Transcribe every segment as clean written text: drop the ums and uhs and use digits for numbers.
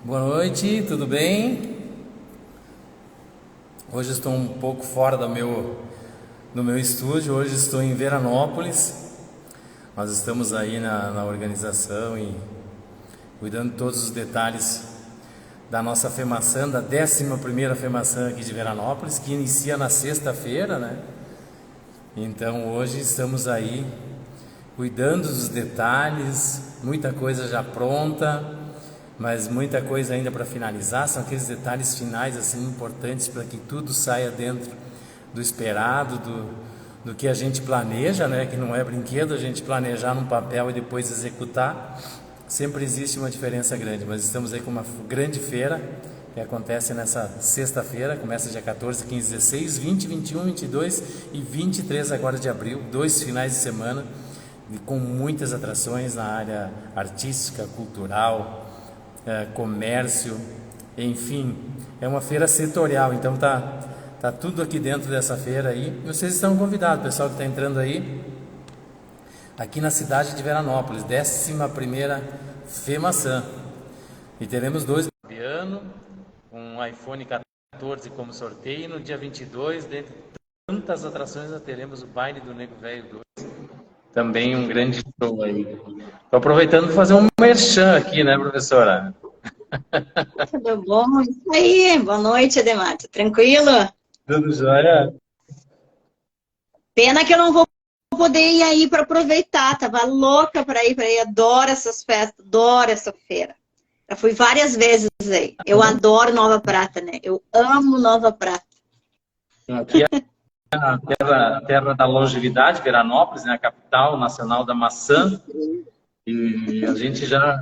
Boa noite, tudo bem? Hoje estou um pouco fora do meu estúdio, hoje estou em Veranópolis. Nós estamos aí na organização e cuidando de todos os detalhes da nossa FEMAÇã, da 11ª FEMAÇã aqui de Veranópolis, que inicia na sexta-feira, né? Então hoje estamos aí cuidando dos detalhes, muita coisa já pronta, mas muita coisa ainda para finalizar. São aqueles detalhes finais assim importantes para que tudo saia dentro do esperado, do que a gente planeja, né? Que não é brinquedo a gente planejar num papel e depois executar. Sempre existe uma diferença grande, mas estamos aí com uma grande feira que acontece nessa sexta-feira, começa dia 14, 15, 16, 20, 21, 22 e 23 agora de abril, 2 finais de semana com muitas atrações na área artística, cultural, comércio, enfim, é uma feira setorial, então tá tudo aqui dentro dessa feira aí. Vocês estão convidados, pessoal que está entrando aí, aqui na cidade de Veranópolis, 11ª FEMAÇã, e teremos dois ano, um iPhone 14 como sorteio, e no dia 22, dentre tantas atrações, nós teremos o baile do Nego Velho 2, também um grande show aí. Estou aproveitando para fazer um merchan aqui, né, professora? Tudo bom? Isso aí. Boa noite, Ademar. Tá tranquilo? Tudo jóia? Pena que eu não vou poder ir aí para aproveitar. Tava louca para ir, Adoro essas festas, adoro essa feira. Já fui várias vezes aí. Eu adoro Nova Prata, né? Eu amo Nova Prata. Aqui é a terra da longevidade, Veranópolis, né, a capital nacional da maçã. E a gente já,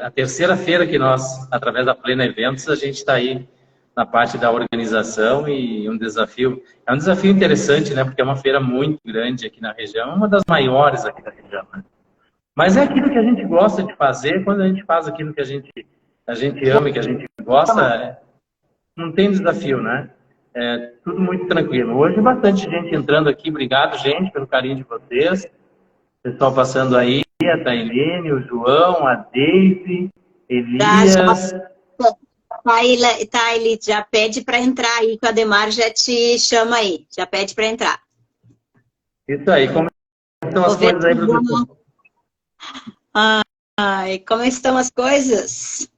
a terceira feira que nós, através da Plena Eventos, a gente está aí na parte da organização e é um desafio interessante, né, porque é uma feira muito grande aqui na região, uma das maiores aqui da região, né? Mas é aquilo que a gente gosta de fazer, quando a gente faz aquilo que a gente ama e que a gente gosta, não tem desafio, né? É tudo muito tranquilo. Hoje, bastante gente entrando aqui. Obrigado, gente, pelo carinho de vocês. Pessoal passando aí, a Tailene, o João, a Deise, Tá, Elias. tá, ele já pede para entrar aí, que o Ademar já te chama aí. Já pede para entrar. Isso aí, como estão as Vou ver coisas aí, se professor? Ai, como estão as coisas?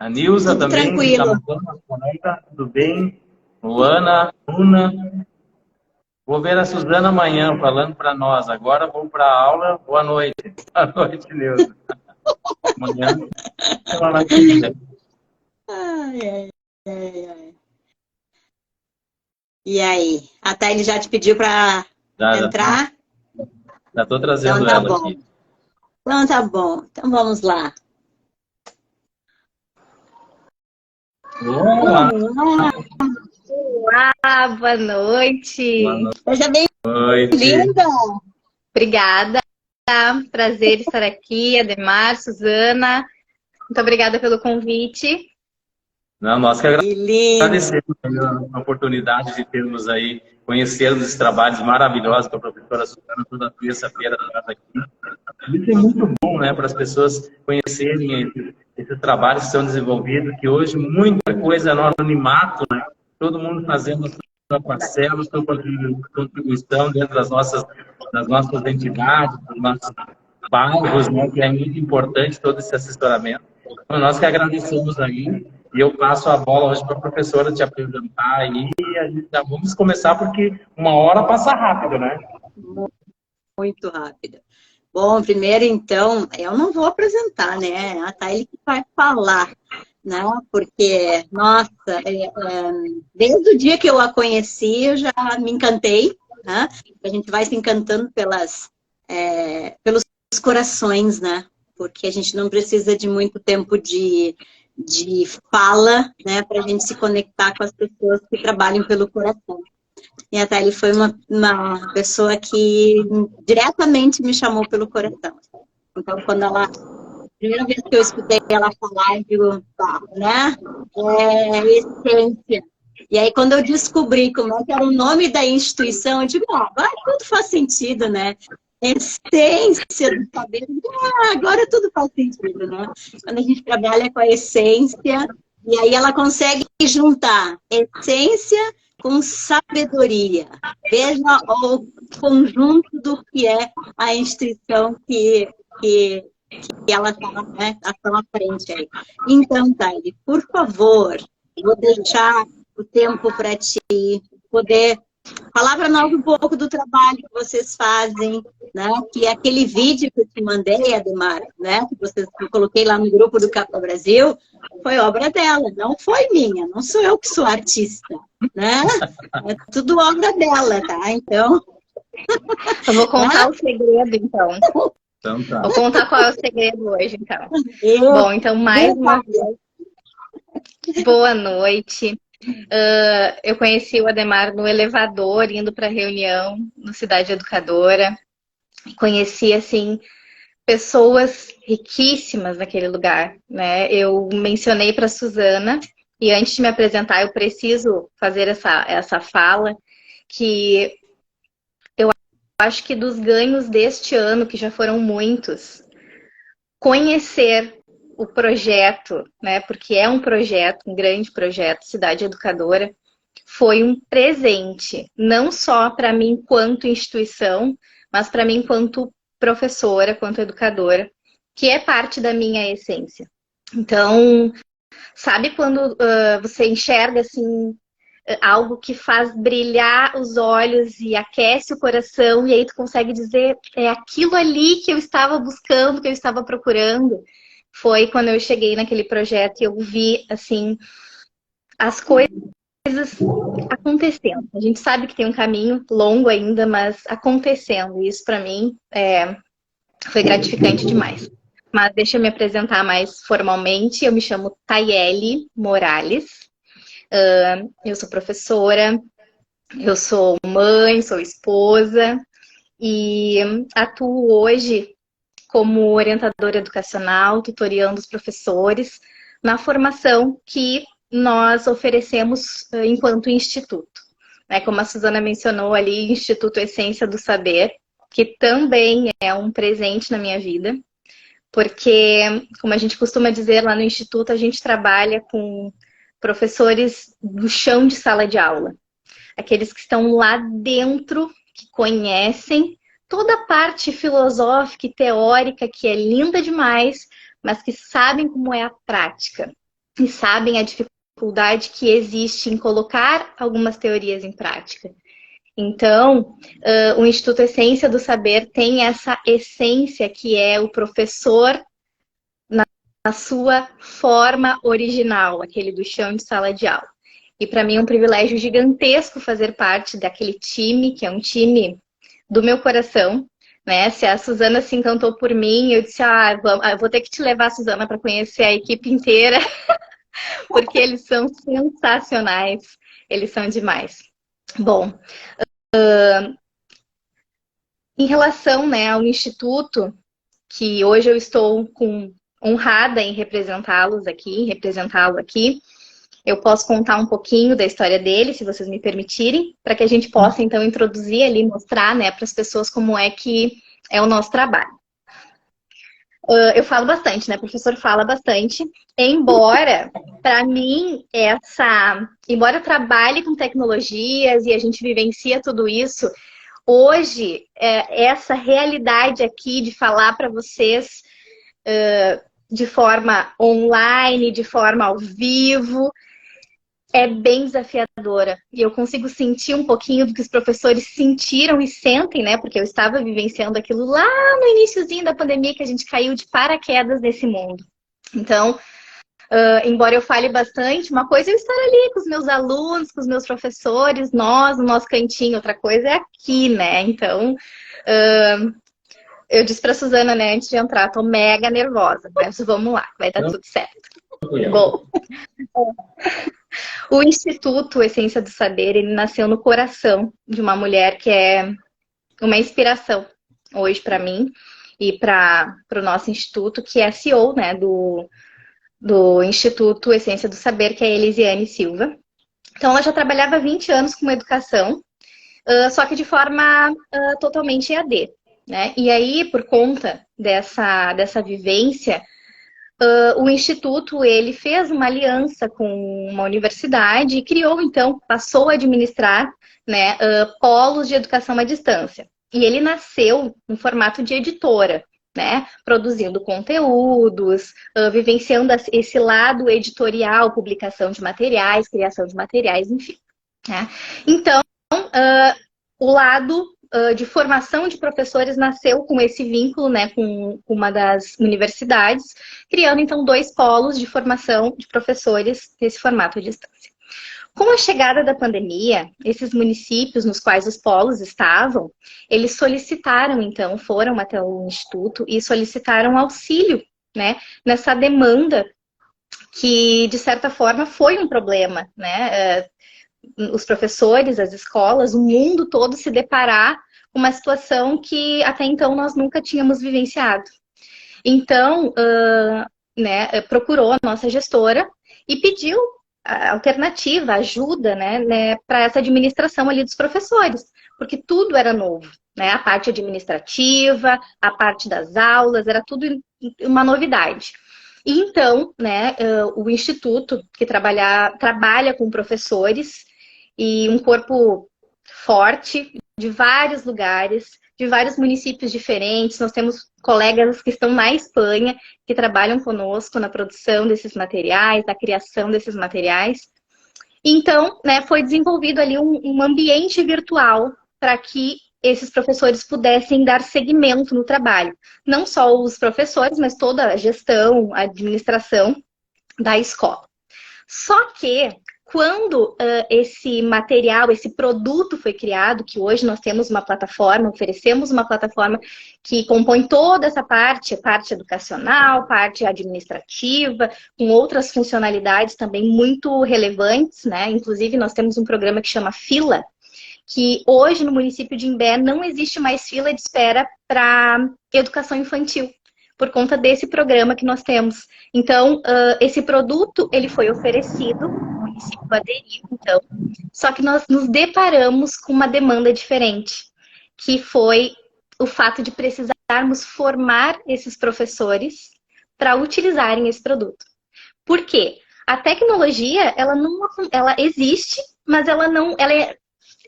A Nilza Tudo também, que está tranquilo. mandando as conectas, tudo bem? Luana, Luna. Vou ver a Suzana amanhã falando para nós. Agora vou para a aula. Boa noite. Boa noite, Nilza. Amanhã ela vai atender. Ai, ai, ai, ai. E aí? A Thaili já te pediu para Já entrar? estou Então trazendo tá ela bom. aqui. Então tá bom. Então vamos lá. Olá, Olá, boa boa noite. Seja noite. bem-vinda. Obrigada. Prazer estar aqui, Ademar, Suzana. Muito obrigada pelo convite. Não, nós que Que lindo. agradecemos a oportunidade de termos aí, conhecermos esses trabalhos maravilhosos que a professora Suzana toda terça-feira traz aqui. Isso é muito bom, né, para as pessoas conhecerem esses trabalhos que são desenvolvidos, que hoje muita coisa é no anonimato, né? Todo mundo fazendo a sua parcela, a sua contribuição dentro das nossas entidades, dos nossos bairros, né, que é muito importante todo esse assessoramento. Então, nós que agradecemos aí, e eu passo a bola hoje para a professora te apresentar aí, e a gente já vamos começar, porque uma hora passa rápido, né? Muito rápida. Bom, primeiro então, eu não vou apresentar, né? A Thaili que vai falar, né? Porque, nossa, desde o dia que eu a conheci, eu já me encantei, né? A gente vai se encantando pelos corações, né? Porque a gente não precisa de muito tempo de fala, né? Para a gente se conectar com as pessoas que trabalham pelo coração. E a Thaili foi uma pessoa que diretamente me chamou pelo coração. Então, primeira vez que eu escutei ela falar, eu digo, tá, né? É essência. E aí, quando eu descobri como é que era o nome da instituição, eu digo, agora tudo faz sentido, né? essência do saber. Agora tudo faz sentido, né? Quando a gente trabalha com a essência, e aí ela consegue juntar essência com sabedoria. Veja o conjunto do que é a instituição que, que ela está, né, tá à frente aí. Então, Thaís, por favor, vou deixar o tempo para ti poder falar para nós um pouco do trabalho que vocês fazem, né? Que é aquele vídeo que eu te mandei, Ademar, né? Que eu coloquei lá no grupo do Capa Brasil, foi obra dela, não foi minha, não sou eu que sou artista, né? É tudo obra dela, tá? Então, eu vou contar o segredo, então. Então tá. Vou contar qual é o segredo hoje, então. Bom, então, mais uma vez, boa noite. Eu conheci o Ademar no elevador, indo para a reunião no Cidade Educadora. Conheci, assim, pessoas riquíssimas naquele lugar, né? Eu mencionei para a Suzana, e antes de me apresentar, eu preciso fazer essa fala, que eu acho que dos ganhos deste ano, que já foram muitos, conhecer o projeto, né? Porque é um projeto, um grande projeto, Cidade Educadora, foi um presente, não só para mim enquanto instituição, mas para mim enquanto professora, quanto educadora, que é parte da minha essência. Então, sabe quando você enxerga assim algo que faz brilhar os olhos e aquece o coração, e aí tu consegue dizer, é aquilo ali que eu estava buscando, que eu estava procurando? Foi quando eu cheguei naquele projeto e eu vi, assim, as coisas acontecendo. A gente sabe que tem um caminho longo ainda, mas acontecendo. E isso, para mim, foi gratificante demais. Mas deixa eu me apresentar mais formalmente. Eu me chamo Tayeli Morales. Eu sou professora, eu sou mãe, sou esposa e atuo hoje como orientadora educacional, tutoriando os professores na formação que nós oferecemos enquanto instituto. Como a Suzana mencionou ali, Instituto Essência do Saber, que também é um presente na minha vida, porque, como a gente costuma dizer lá no Instituto, a gente trabalha com professores do chão de sala de aula. Aqueles que estão lá dentro, que conhecem toda a parte filosófica e teórica, que é linda demais, mas que sabem como é a prática. E sabem a dificuldade que existe em colocar algumas teorias em prática. Então, o Instituto Essência do Saber tem essa essência que é o professor na sua forma original, aquele do chão de sala de aula. E para mim é um privilégio gigantesco fazer parte daquele time, que é um time do meu coração, né? Se a Suzana se encantou por mim, eu disse, eu vou ter que te levar, Suzana, para conhecer a equipe inteira, porque eles são sensacionais, eles são demais. Bom, em relação, né, ao Instituto, que hoje eu estou honrada em representá-lo aqui, eu posso contar um pouquinho da história dele, se vocês me permitirem, para que a gente possa, então, introduzir ali, mostrar, né, para as pessoas como é que é o nosso trabalho. Eu falo bastante, né? O professor fala bastante, embora, para mim, embora eu trabalhe com tecnologias e a gente vivencia tudo isso, hoje, essa realidade aqui de falar para vocês de forma online, de forma ao vivo, é bem desafiadora. E eu consigo sentir um pouquinho do que os professores sentiram e sentem, né? Porque eu estava vivenciando aquilo lá no iniciozinho da pandemia, que a gente caiu de paraquedas nesse mundo. Então, embora eu fale bastante, uma coisa é eu estar ali com os meus alunos, com os meus professores, nós, no nosso cantinho, outra coisa é aqui, né? Então, eu disse para a Suzana, né, antes de entrar, tô mega nervosa, mas vamos lá, vai dar tudo certo. Bom, o Instituto Essência do Saber, ele nasceu no coração de uma mulher que é uma inspiração hoje para mim e para o nosso instituto, que é a CEO, né, do Instituto Essência do Saber, que é a Elisiane Silva. Então, ela já trabalhava há 20 anos com educação, só que de forma totalmente EAD. né? E aí, por conta dessa vivência, o Instituto, ele fez uma aliança com uma universidade e criou, então, passou a administrar, né, polos de educação à distância. E ele nasceu em formato de editora, né, produzindo conteúdos, vivenciando esse lado editorial, publicação de materiais, criação de materiais, enfim. Né? Então, o lado de formação de professores nasceu com esse vínculo, né, com uma das universidades, criando então 2 polos de formação de professores nesse formato à distância. Com a chegada da pandemia, esses municípios nos quais os polos estavam, eles solicitaram então, foram até o Instituto e solicitaram auxílio, né, nessa demanda que, de certa forma, foi um problema, né? Os professores, as escolas, o mundo todo se deparar com uma situação que até então nós nunca tínhamos vivenciado. Então, né, procurou a nossa gestora e pediu a alternativa, ajuda, né, para essa administração ali dos professores, porque tudo era novo, né? A parte administrativa, a parte das aulas, era tudo uma novidade. E então, né, o Instituto, que trabalha com professores, e um corpo forte de vários lugares, de vários municípios diferentes. Nós temos colegas que estão na Espanha, que trabalham conosco na produção desses materiais, na criação desses materiais. Então, né, foi desenvolvido ali um ambiente virtual para que esses professores pudessem dar seguimento no trabalho. Não só os professores, mas toda a gestão, a administração da escola. Só que, quando esse material, esse produto foi criado, que hoje nós temos uma plataforma, oferecemos uma plataforma que compõe toda essa parte educacional, parte administrativa, com outras funcionalidades também muito relevantes, né? Inclusive, nós temos um programa que chama Fila, que hoje no município de Imbé não existe mais fila de espera para educação infantil, por conta desse programa que nós temos. Então, esse produto, ele foi oferecido, o município aderiu, então, só que nós nos deparamos com uma demanda diferente, que foi o fato de precisarmos formar esses professores para utilizarem esse produto. Por quê? A tecnologia, ela existe, mas ela é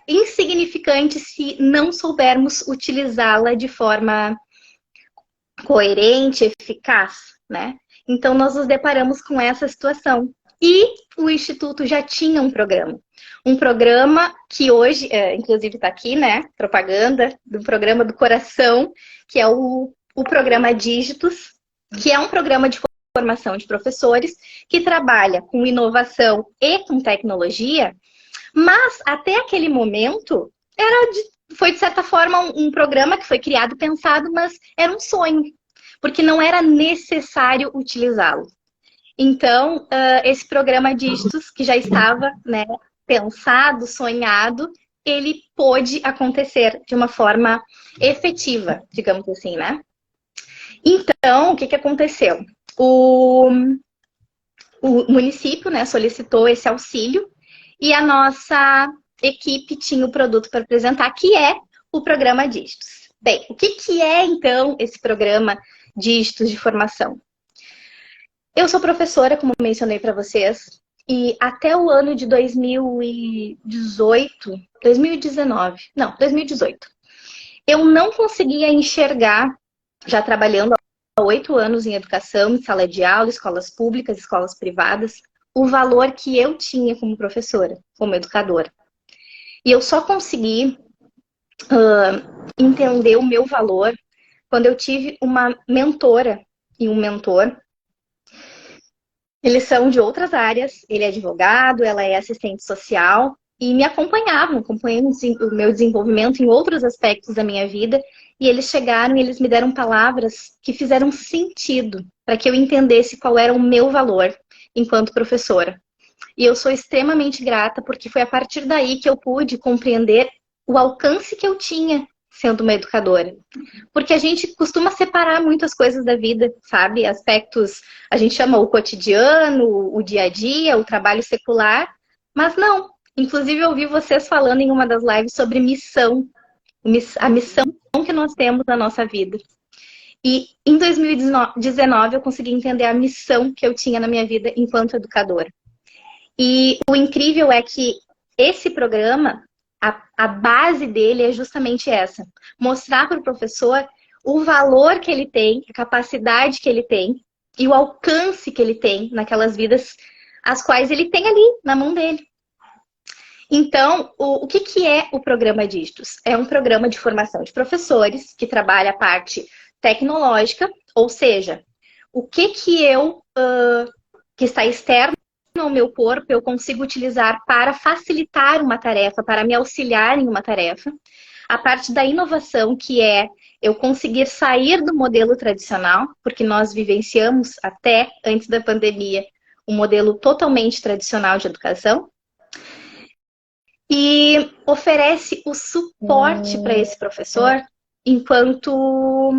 insignificante se não soubermos utilizá-la de forma coerente, eficaz, né? Então, nós nos deparamos com essa situação. E o Instituto já tinha um programa. Um programa que hoje, inclusive está aqui, né? Propaganda do programa do coração, que é o programa Dígitos, que é um programa de formação de professores que trabalha com inovação e com tecnologia, mas até aquele momento foi de certa forma um programa que foi criado, pensado, mas era um sonho, porque não era necessário utilizá-lo. Então, esse programa Dígitos, que já estava, né, pensado, sonhado, ele pôde acontecer de uma forma efetiva, digamos assim, né? Então, o que aconteceu? O município, né, solicitou esse auxílio e a nossa equipe tinha o produto para apresentar, que é o programa Dígitos. Bem, o que é, então, esse programa Dígitos de formação? Eu sou professora, como mencionei para vocês, e até o ano de 2018, eu não conseguia enxergar, já trabalhando há 8 anos em educação, em sala de aula, escolas públicas, escolas privadas, o valor que eu tinha como professora, como educadora. E eu só consegui entender o meu valor quando eu tive uma mentora e um mentor. Eles são de outras áreas, ele é advogado, ela é assistente social, e me acompanham o meu desenvolvimento em outros aspectos da minha vida, e eles chegaram e eles me deram palavras que fizeram sentido para que eu entendesse qual era o meu valor enquanto professora. E eu sou extremamente grata, porque foi a partir daí que eu pude compreender o alcance que eu tinha sendo uma educadora. Porque a gente costuma separar muitas coisas da vida, sabe? Aspectos, a gente chama o cotidiano, o dia a dia, o trabalho secular, mas não. Inclusive, eu ouvi vocês falando em uma das lives sobre missão. A missão que nós temos na nossa vida. E em 2019 eu consegui entender a missão que eu tinha na minha vida enquanto educadora. E o incrível é que esse programa, a base dele é justamente essa. Mostrar para o professor o valor que ele tem, a capacidade que ele tem e o alcance que ele tem naquelas vidas as quais ele tem ali na mão dele. Então, o que é o programa Dígitos? É um programa de formação de professores que trabalha a parte tecnológica, ou seja, o que eu, que está externo ao meu corpo, eu consigo utilizar para facilitar uma tarefa, para me auxiliar em uma tarefa. A parte da inovação, que é eu conseguir sair do modelo tradicional, porque nós vivenciamos até antes da pandemia um modelo totalmente tradicional de educação, e oferece o suporte para esse professor enquanto,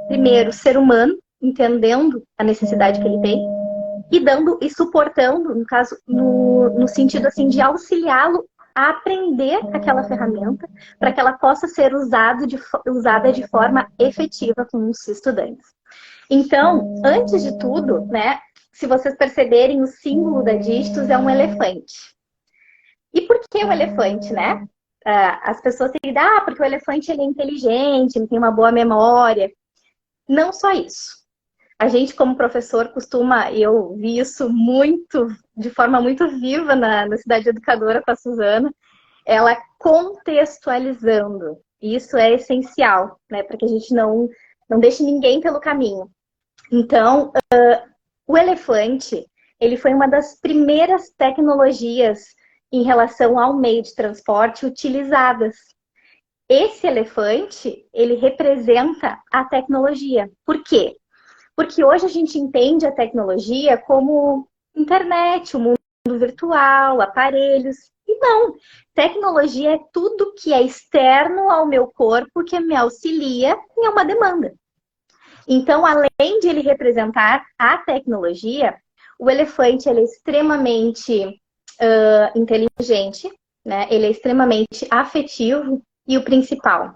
primeiro, ser humano, entendendo a necessidade que ele tem, e dando e suportando, no caso, no sentido assim de auxiliá-lo a aprender aquela ferramenta para que ela possa ser usada de forma efetiva com os estudantes. Então, antes de tudo, né, se vocês perceberem, o símbolo da Dígitos é um elefante. E por que o elefante, né? As pessoas têm que porque o elefante ele é inteligente, ele tem uma boa memória. Não só isso. A gente, como professor, costuma, e eu vi isso de forma muito viva na Cidade Educadora com a Suzana, ela contextualizando. Isso é essencial, né? Para que a gente não deixe ninguém pelo caminho. Então, o elefante, ele foi uma das primeiras tecnologias em relação ao meio de transporte utilizadas. Esse elefante, ele representa a tecnologia. Por quê? Porque hoje a gente entende a tecnologia como internet, o mundo virtual, aparelhos. E não, tecnologia é tudo que é externo ao meu corpo, que me auxilia em uma demanda. Então, além de ele representar a tecnologia, o elefante ele é extremamente inteligente, né? Ele é extremamente afetivo e o principal,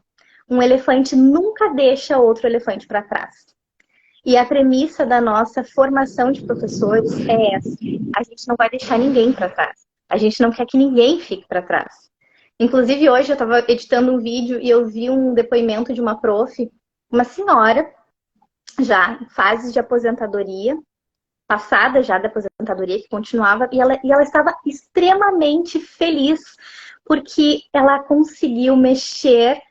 um elefante nunca deixa outro elefante para trás. E a premissa da nossa formação de professores é essa: a gente não vai deixar ninguém para trás. A gente não quer que ninguém fique para trás. Inclusive, hoje eu estava editando um vídeo e eu vi um depoimento de uma prof, uma senhora, já em fases de aposentadoria, passada já da aposentadoria, que continuava, e ela estava extremamente feliz, porque ela conseguiu mexer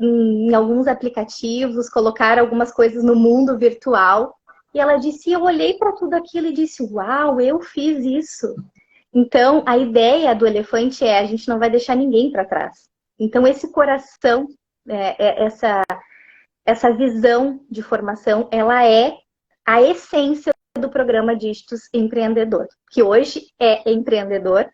em alguns aplicativos, colocar algumas coisas no mundo virtual, e ela disse, eu olhei para tudo aquilo e disse, uau, eu fiz isso. Então, a ideia do elefante a gente não vai deixar ninguém para trás. Então, esse coração, essa visão de formação, ela é a essência do programa Dígitos Empreendedor, que hoje é empreendedor,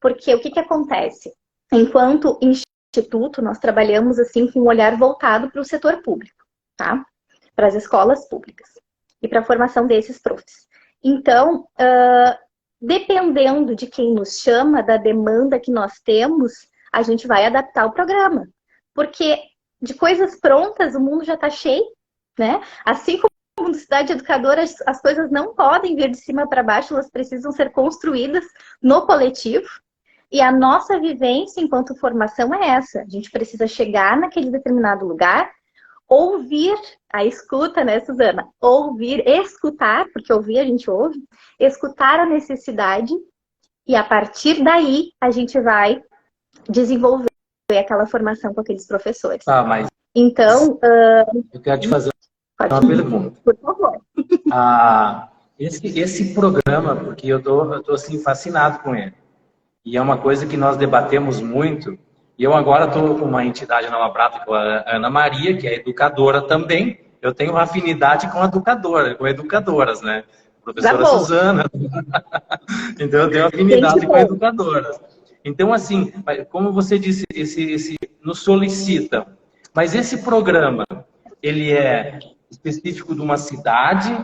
porque o que acontece? Enquanto instituto, nós trabalhamos assim com um olhar voltado para o setor público, tá? Para as escolas públicas e para a formação desses profs. Então, dependendo de quem nos chama, da demanda que nós temos, a gente vai adaptar o programa, porque de coisas prontas o mundo já está cheio, né? Assim como na Cidade Educadora, as coisas não podem vir de cima para baixo, elas precisam ser construídas no coletivo. E a nossa vivência enquanto formação é essa. A gente precisa chegar naquele determinado lugar, ouvir a escuta, né, Suzana? Ouvir, escutar, porque ouvir a gente ouve, escutar a necessidade e a partir daí a gente vai desenvolver aquela formação com aqueles professores. Mas então, eu quero te fazer uma pergunta. Por favor. Esse programa, porque eu tô assim, fascinado com ele. E é uma coisa que nós debatemos muito. E eu agora estou com uma entidade na Labrata, com a Ana Maria, que é educadora também. Eu tenho uma afinidade com educadoras, né? Professora Suzana. Então eu tenho afinidade com educadoras. Então, assim, como você disse, nos solicita. Mas esse programa, ele é específico de uma cidade?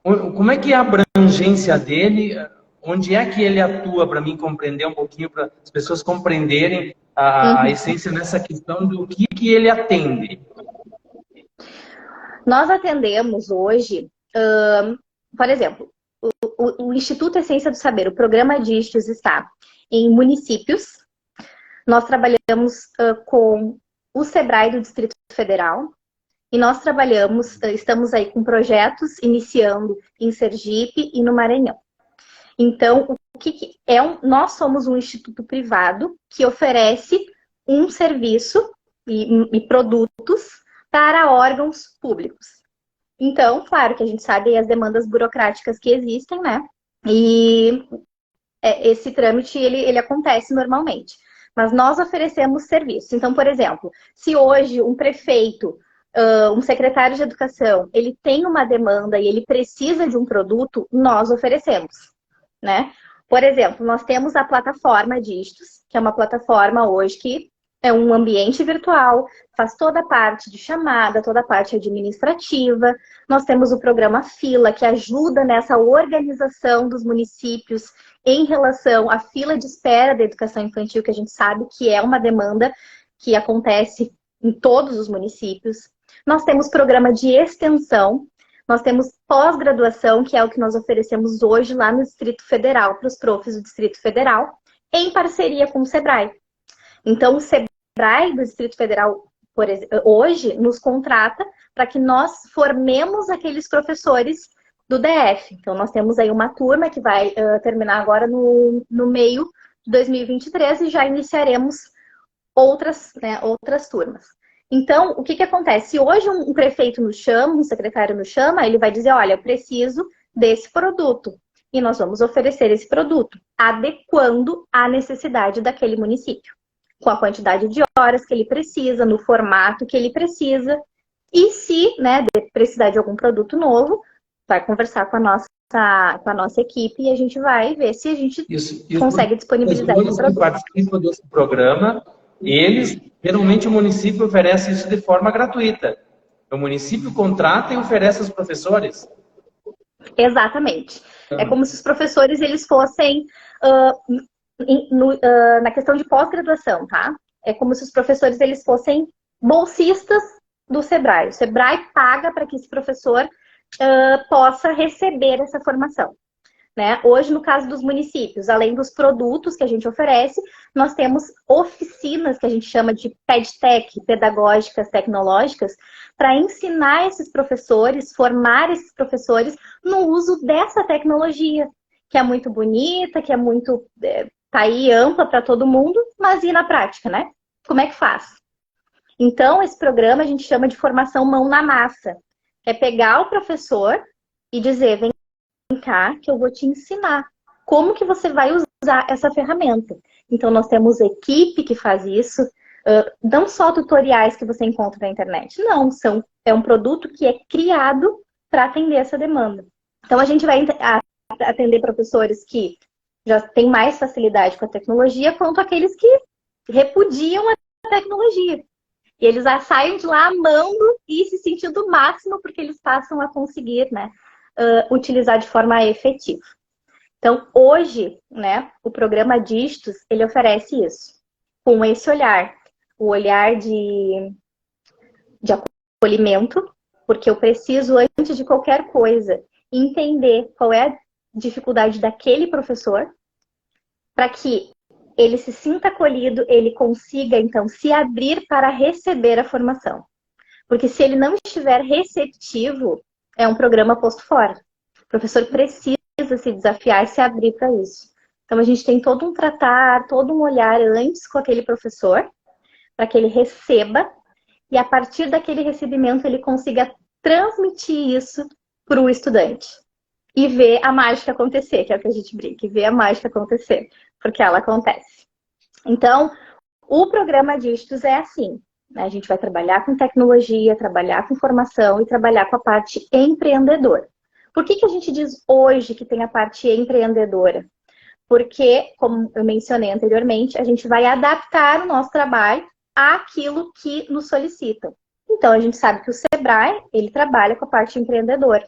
Como é que é a abrangência dele? Onde é que ele atua, para mim compreender um pouquinho, para as pessoas compreenderem a essência nessa questão do que ele atende? Nós atendemos hoje, por exemplo, o Instituto Essência do Saber, o programa DISTOS está em municípios. Nós trabalhamos com o SEBRAE do Distrito Federal e nós estamos aí com projetos iniciando em Sergipe e no Maranhão. Então, nós somos um instituto privado que oferece um serviço e produtos para órgãos públicos. Então, claro que a gente sabe as demandas burocráticas que existem, né? E esse trâmite, ele acontece normalmente. Mas nós oferecemos serviço. Então, por exemplo, se hoje um prefeito, um secretário de educação, ele tem uma demanda e ele precisa de um produto, nós oferecemos, né? Por exemplo, nós temos a plataforma DISTOS, que é uma plataforma hoje que é um ambiente virtual, faz toda a parte de chamada, toda a parte administrativa. Nós temos o programa Fila, que ajuda nessa organização dos municípios em relação à fila de espera da educação infantil, que a gente sabe que é uma demanda que acontece em todos os municípios. Nós temos programa de extensão, nós temos pós-graduação, que é o que nós oferecemos hoje lá no Distrito Federal, para os profs do Distrito Federal, em parceria com o SEBRAE. Então, o SEBRAE do Distrito Federal, por exemplo, hoje, nos contrata para que nós formemos aqueles professores do DF. Então, nós temos aí uma turma que vai terminar agora no meio de 2023 e já iniciaremos outras turmas. Então, o que acontece? Se hoje um prefeito nos chama, um secretário nos chama, ele vai dizer, olha, eu preciso desse produto. E nós vamos oferecer esse produto, adequando à necessidade daquele município, com a quantidade de horas que ele precisa, no formato que ele precisa. E se precisar de algum produto novo, vai conversar com a nossa equipe e a gente vai ver se a gente consegue disponibilizar esse produto. Os que participam desse programa, geralmente o município oferece isso de forma gratuita. O município contrata e oferece aos professores. Exatamente. É como se os professores eles fossem na questão de pós-graduação, tá? É como se os professores eles fossem bolsistas do SEBRAE. O SEBRAE paga para que esse professor possa receber essa formação. Né? Hoje, no caso dos municípios, além dos produtos que a gente oferece, nós temos oficinas que a gente chama de PedTech, pedagógicas, tecnológicas, para ensinar esses professores, formar esses professores no uso dessa tecnologia, que é muito bonita, que é muito, tá aí ampla para todo mundo, mas e na prática, né? Como é que faz? Então, esse programa a gente chama de formação mão na massa. É pegar o professor e dizer, vem cá que eu vou te ensinar como que você vai usar essa ferramenta. Então, nós temos equipe que faz isso, não só tutoriais que você encontra na internet, não, é um produto que é criado para atender essa demanda. Então, a gente vai atender professores que já têm mais facilidade com a tecnologia, quanto aqueles que repudiam a tecnologia. E eles saem de lá amando e se sentindo o máximo, porque eles passam a conseguir, né, utilizar de forma efetiva. Então, hoje, né, o programa DISTOS, ele oferece isso, com esse olhar, o olhar de acolhimento, porque eu preciso, antes de qualquer coisa, entender qual é a dificuldade daquele professor, para que ele se sinta acolhido, ele consiga, então, se abrir para receber a formação. Porque se ele não estiver receptivo, é um programa posto fora. O professor precisa se desafiar e se abrir para isso. Então, a gente tem todo um tratar, todo um olhar antes com aquele professor, para que ele receba, e a partir daquele recebimento, ele consiga transmitir isso para o estudante. E ver a mágica acontecer, que é o que a gente brinca, e ver a mágica acontecer, porque ela acontece. Então, o programa DISTOS é assim, né? A gente vai trabalhar com tecnologia, trabalhar com formação e trabalhar com a parte empreendedora. Por que a gente diz hoje que tem a parte empreendedora? Porque, como eu mencionei anteriormente, a gente vai adaptar o nosso trabalho àquilo que nos solicitam. Então, a gente sabe que o SEBRAE, ele trabalha com a parte empreendedora.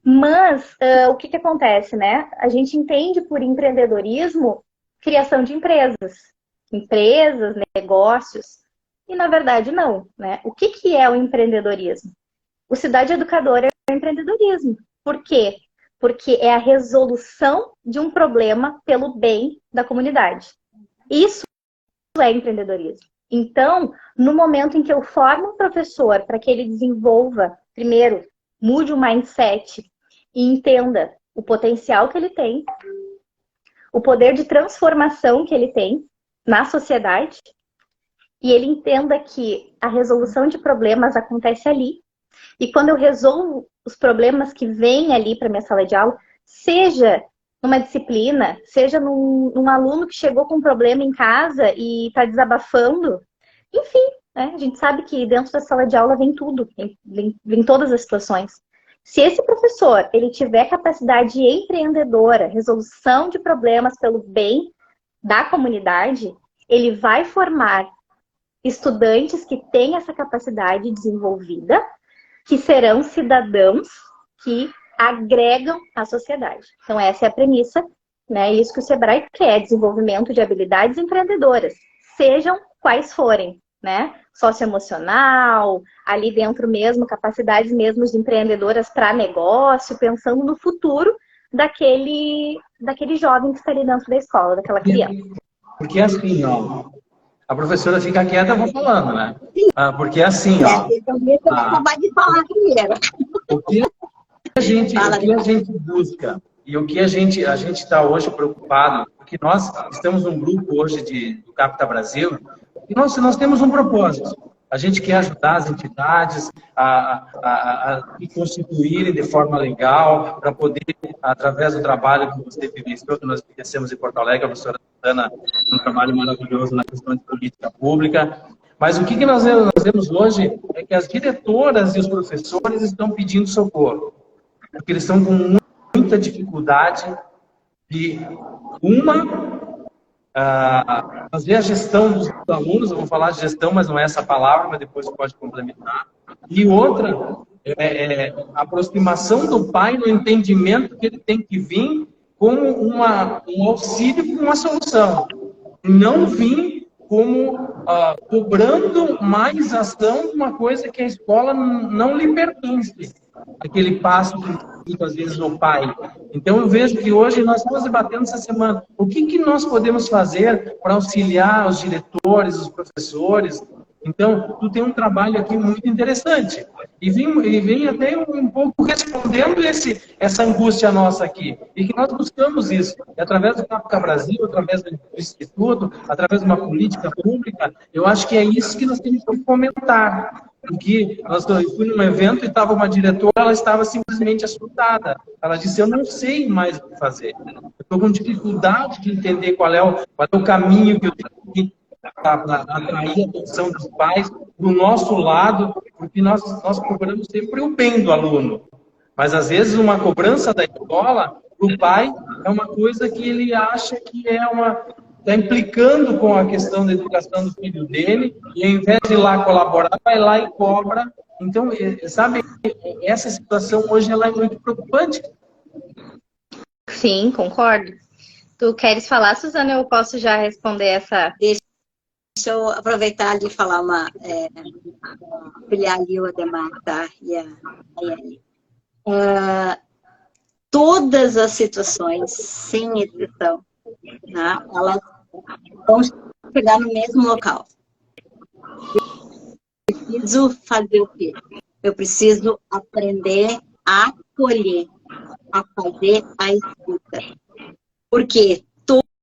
Mas, o que acontece, né? A gente entende por empreendedorismo criação de empresas. empresas, negócios. E, na verdade, não, né? O que é o empreendedorismo? O Cidade Educadora é o empreendedorismo. Por quê? Porque é a resolução de um problema pelo bem da comunidade. Isso é empreendedorismo. Então, no momento em que eu formo um professor para que ele desenvolva, primeiro, mude o mindset e entenda o potencial que ele tem, o poder de transformação que ele tem na sociedade, e ele entenda que a resolução de problemas acontece ali. E quando eu resolvo os problemas que vêm ali para minha sala de aula, seja numa disciplina, seja num aluno que chegou com um problema em casa e está desabafando, enfim, né? A gente sabe que dentro da sala de aula vem tudo, vem todas as situações. Se esse professor ele tiver capacidade empreendedora, resolução de problemas pelo bem da comunidade, ele vai formar estudantes que têm essa capacidade desenvolvida, que serão cidadãos que agregam a sociedade. Então, essa é a premissa, né? Isso que o Sebrae quer, desenvolvimento de habilidades empreendedoras, sejam quais forem, né? Socioemocional, ali dentro mesmo, capacidades mesmo de empreendedoras para negócio, pensando no futuro daquele jovem que está ali dentro da escola, daquela criança. Porque assim, ó, a professora fica quieta, eu vou falando, né? Porque assim, ó... Vai de falar primeiro. O que a gente busca e o que a gente está hoje preocupado, porque nós estamos num grupo hoje do Capta Brasil, e nós temos um propósito. A gente quer ajudar as entidades a se constituírem de forma legal, para poder, através do trabalho que você vivenciou, que nós conhecemos em Porto Alegre, a professora Ana, um trabalho maravilhoso na questão de política pública. Mas o que nós vemos hoje é que as diretoras e os professores estão pedindo socorro, porque eles estão com muita dificuldade de, fazer a gestão dos alunos, eu vou falar de gestão, mas não é essa palavra, mas depois você pode complementar. E outra, a aproximação do pai no entendimento que ele tem que vir como um auxílio para uma solução. Não vir como cobrando mais ação de uma coisa que a escola não lhe pertence. Aquele passo que muitas vezes o pai. Então eu vejo que hoje nós estamos debatendo essa semana o que nós podemos fazer para auxiliar os diretores, os professores. Então, tu tem um trabalho aqui muito interessante. E vem até um pouco respondendo essa angústia nossa aqui. E que nós buscamos isso. E através do Capta Brasil, através do Instituto, através de uma política pública, eu acho que é isso que nós temos que fomentar. Porque eu fui num evento e estava uma diretora, ela estava simplesmente assustada. Ela disse, eu não sei mais o que fazer. Eu estou com dificuldade de entender qual é o caminho que eu tenho que para atrair a atenção dos pais do nosso lado, porque nós procuramos sempre o bem do aluno. Mas, às vezes, uma cobrança da escola, para o pai, é uma coisa que ele acha que está implicando com a questão da educação do filho dele, e ao invés de ir lá colaborar, vai lá e cobra. Então, sabe, essa situação hoje ela é muito preocupante. Sim, concordo. Tu queres falar, Suzana? Eu posso já responder essa... Deixa eu aproveitar de falar filiar ali o Ademar, tá? E a Yali. Todas as situações, sem exceção, né, elas vão chegar no mesmo local. Eu preciso fazer o quê? Eu preciso aprender a acolher, a fazer a escuta. Por quê?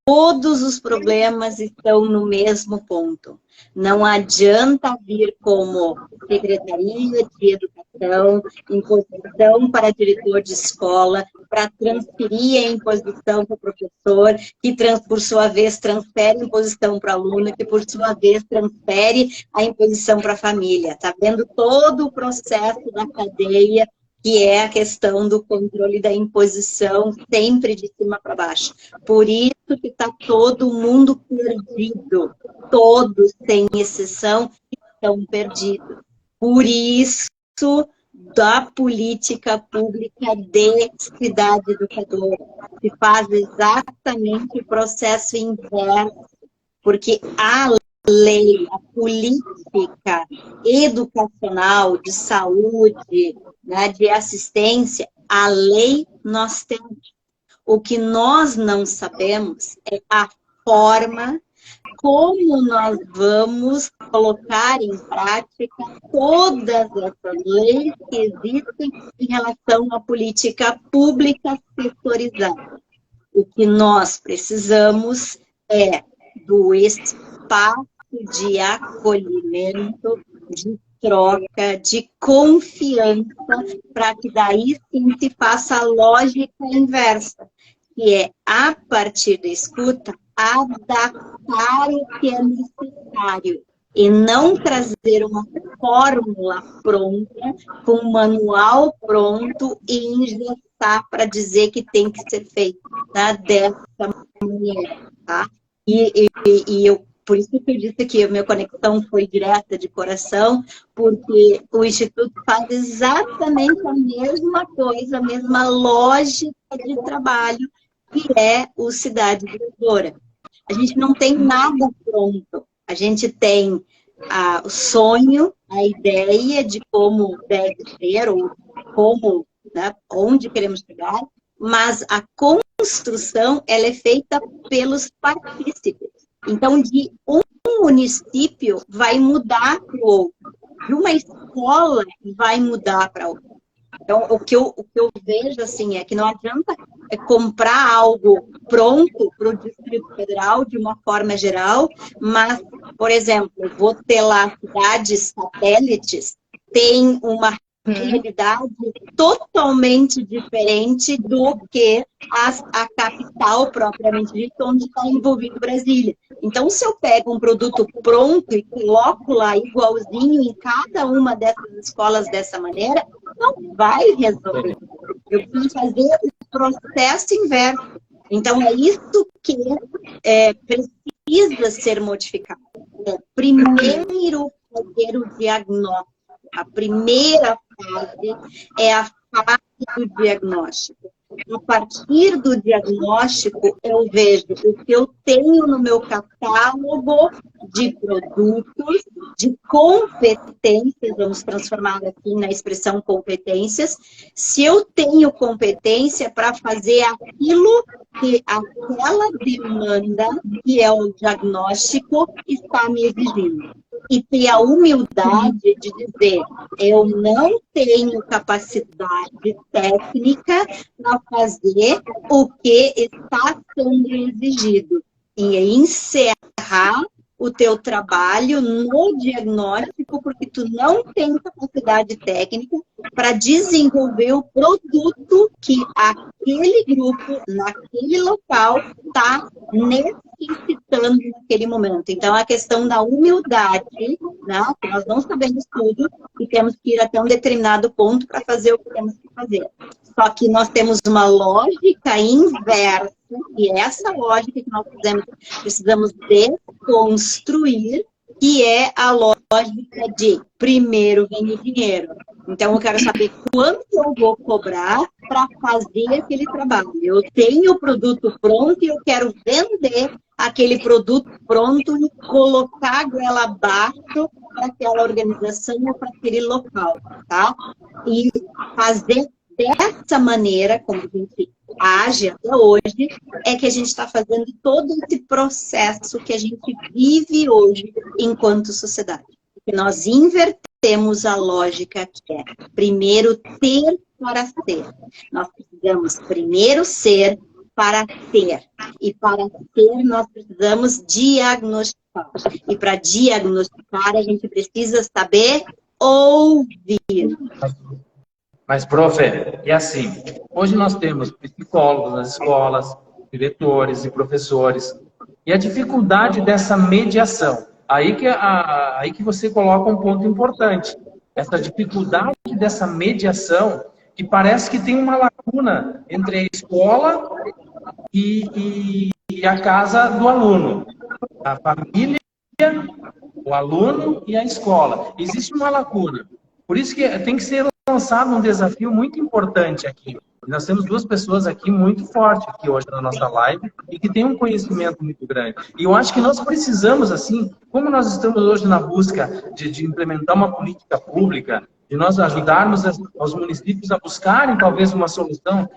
Todos os problemas estão no mesmo ponto. Não adianta vir como Secretaria de Educação, imposição para diretor de escola, para transferir a imposição para o professor, que por sua vez transfere a imposição para o aluno, que por sua vez transfere a imposição para a família. Está vendo todo o processo da cadeia, que é a questão do controle da imposição, sempre de cima para baixo. Por isso que está todo mundo perdido. Todos, sem exceção, estão perdidos. Por isso, da política pública de cidade educadora, se faz exatamente o processo inverso porque a lei, a política educacional, de saúde, né, de assistência, a lei nós temos. O que nós não sabemos é a forma como nós vamos colocar em prática todas essas leis que existem em relação à política pública setorizada. O que nós precisamos é do espaço de acolhimento, de troca, de confiança, para que daí sim se faça a lógica inversa, que é, a partir da escuta, adaptar o que é necessário e não trazer uma fórmula pronta, com um manual pronto e engessar para dizer que tem que ser feito, tá, dessa maneira, tá? E eu, por isso que eu disse que a minha conexão foi direta de coração, porque o Instituto faz exatamente a mesma coisa, a mesma lógica de trabalho, que é o Cidade Educadora. A gente não tem nada pronto, a gente tem o sonho, a ideia de como deve ser, ou como, né, onde queremos chegar, mas a construção, ela é feita pelos partícipes. Então, de um município vai mudar para o outro, de uma escola vai mudar para outra. Então, o que eu vejo, assim, é que não adianta comprar algo pronto para o Distrito Federal, de uma forma geral, mas, por exemplo, vou ter lá cidades satélites, tem uma realidade totalmente diferente do que a capital propriamente dita, onde está envolvido Brasília. Então, se eu pego um produto pronto e coloco lá igualzinho em cada uma dessas escolas dessa maneira, não vai resolver. Eu preciso fazer o processo inverso. Então, é isso que precisa ser modificado. Primeiro, fazer o diagnóstico. A primeira fase é a fase do diagnóstico. A partir do diagnóstico, eu vejo o que eu tenho no meu catálogo de produtos, de competências, vamos transformar aqui na expressão competências, se eu tenho competência para fazer aquilo que aquela demanda, que é o diagnóstico, está me exigindo. E ter a humildade de dizer, eu não tenho capacidade técnica para fazer o que está sendo exigido. E encerrar o teu trabalho no diagnóstico, porque tu não tem capacidade técnica para desenvolver o produto que aquele grupo, naquele local, está necessitando naquele momento. Então, a questão da humildade, né? Nós não sabemos tudo e temos que ir até um determinado ponto para fazer o que temos que fazer. Só que nós temos uma lógica inversa, e é essa lógica que nós precisamos desconstruir, que é a lógica de primeiro vem o dinheiro. Então, eu quero saber quanto eu vou cobrar para fazer aquele trabalho. Eu tenho o produto pronto e eu quero vender aquele produto pronto e colocar a goela abaixo para aquela organização ou para aquele local, tá? E fazer dessa maneira, como a gente age até hoje, é que a gente está fazendo todo esse processo que a gente vive hoje enquanto sociedade. Que nós invertemos a lógica que é primeiro ter para ser. Nós precisamos primeiro ser para ter. E para ter, nós precisamos diagnosticar. E para diagnosticar, a gente precisa saber ouvir. Mas, prof, é assim, hoje nós temos psicólogos nas escolas, diretores e professores, e a dificuldade dessa mediação. Aí que você coloca um ponto importante. Essa dificuldade dessa mediação, que parece que tem uma lacuna entre a escola e a casa do aluno. A família, o aluno e a escola. Existe uma lacuna. Por isso que tem que ser lançado um desafio muito importante aqui. Nós temos duas pessoas aqui muito fortes aqui hoje na nossa live e que têm um conhecimento muito grande. E eu acho que nós precisamos, assim, como nós estamos hoje na busca de implementar uma política pública, de nós ajudarmos os municípios a buscarem talvez uma solução.